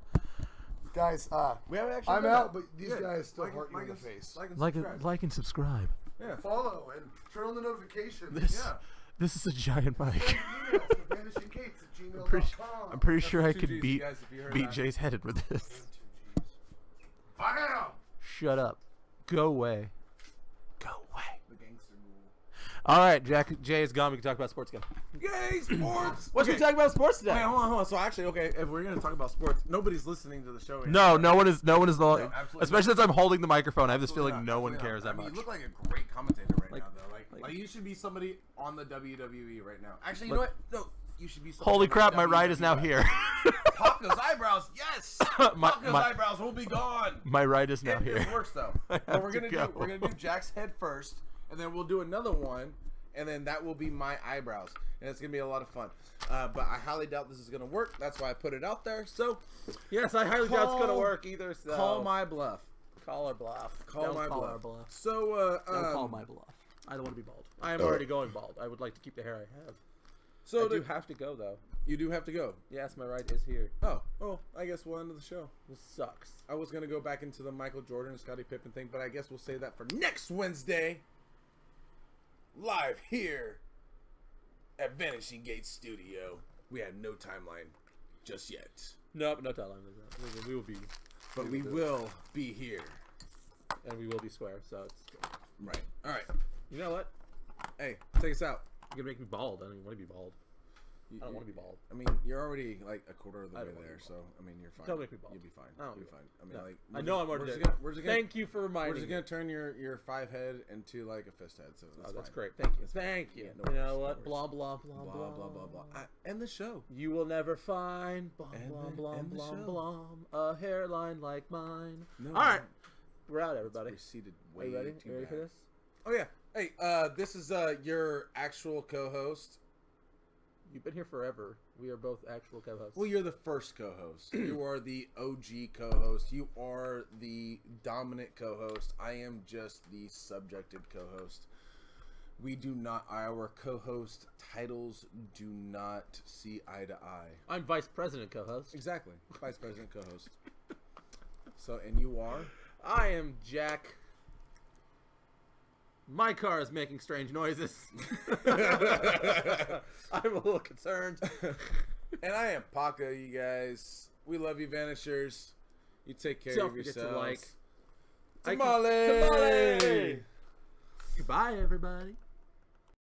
Guys, We haven't actually. I'm done out, that. but these Yeah. guys still Like- hurt you in the and- face. and Like subscribe. and subscribe. Yeah. Follow and turn on the notifications. This Yeah. this is a giant mic. Emails to vanishinggates@gmail.com. I'm pretty sure I Two could Gs, beat guys, if you heard beat that. Jay's head with this. Wow. Shut up. Go away. Go away. The gangster rule. All right, Jay is gone. We can talk about sports again. Yay, sports! What should we talk about sports today? Okay, hold on. So actually, okay, if we're gonna talk about sports, nobody's listening to the show. Right No, now. no one is. absolutely Especially since I'm holding the microphone. I have this Absolutely feeling not, no one absolutely cares not. that I mean, much. you look like a great commentator right Like- now, though. Like you should be somebody on the WWE right now. Actually, you Like- know what? No, you should be. Somebody Holy on the crap! My right is now WWE. here. Paco's eyebrows, yes. My- Paco's my- eyebrows will be gone. My right is now If here. this works though. I But have we're to gonna go. do Jack's head first, and then we'll do another one, and then that will be my eyebrows, and it's gonna be a lot of fun. But I highly doubt this is gonna work. That's why I put it out there. So Yes, I highly doubt it's gonna Call- work either. So call my bluff. call or bluff. Call Don't my call bluff. our bluff. So Don't call my bluff. I don't want to be bald. I am already going bald. I would like to keep the hair I have. so I do have to go though. you do have to go. Yes, my right is here. Oh, I guess we'll end the show. This sucks. I was gonna go back into the Michael Jordan, Scottie Pippen thing, but I guess we'll save that for next Wednesday. Live here at Vanishing Gates Studio. We have no timeline just yet, Nope, no telling. We will be, but we will be here. and we will be square. So it's good. Right. All right. You know what? Hey, take us out. You're gonna make me bald. I don't even want to be bald. I don't want to be bald. I mean, you're already like a quarter of the I way don't wanna there, be so I mean, you're fine. Don't make me bald. You'll be fine. I don't You'll be wanna fine. I mean, No. like I know I'm already. we're Thank you for reminding We're just me. gonna turn your 5 head into like a fist head. So Oh, that's fine. great. Thank you. Thank you. Yeah, no You worries, know no what? worries. Blah blah blah Blah blah blah blah blah. End the show. You will never find blah End blah the- blah end the blah show. blah a hairline like mine. No, All right, we're out, everybody. Receded Are way you ready? too You ready bad. for this? Oh yeah. Hey, this is your actual co-host. You've been here forever. We are both actual co-hosts. Well, you're the first co-host. You are the OG co-host. You are the dominant co-host. I am just the subjected co-host. We do not, our co-host titles do not see eye to eye. I'm vice president co-host. Exactly. Vice president co-host. So, and you are? I am Jack. My car is making strange noises. I'm a little concerned. And I am Paco, you guys. We love you, Vanishers. You take care Don't of forget yourselves. to like. Tamale! Goodbye, everybody.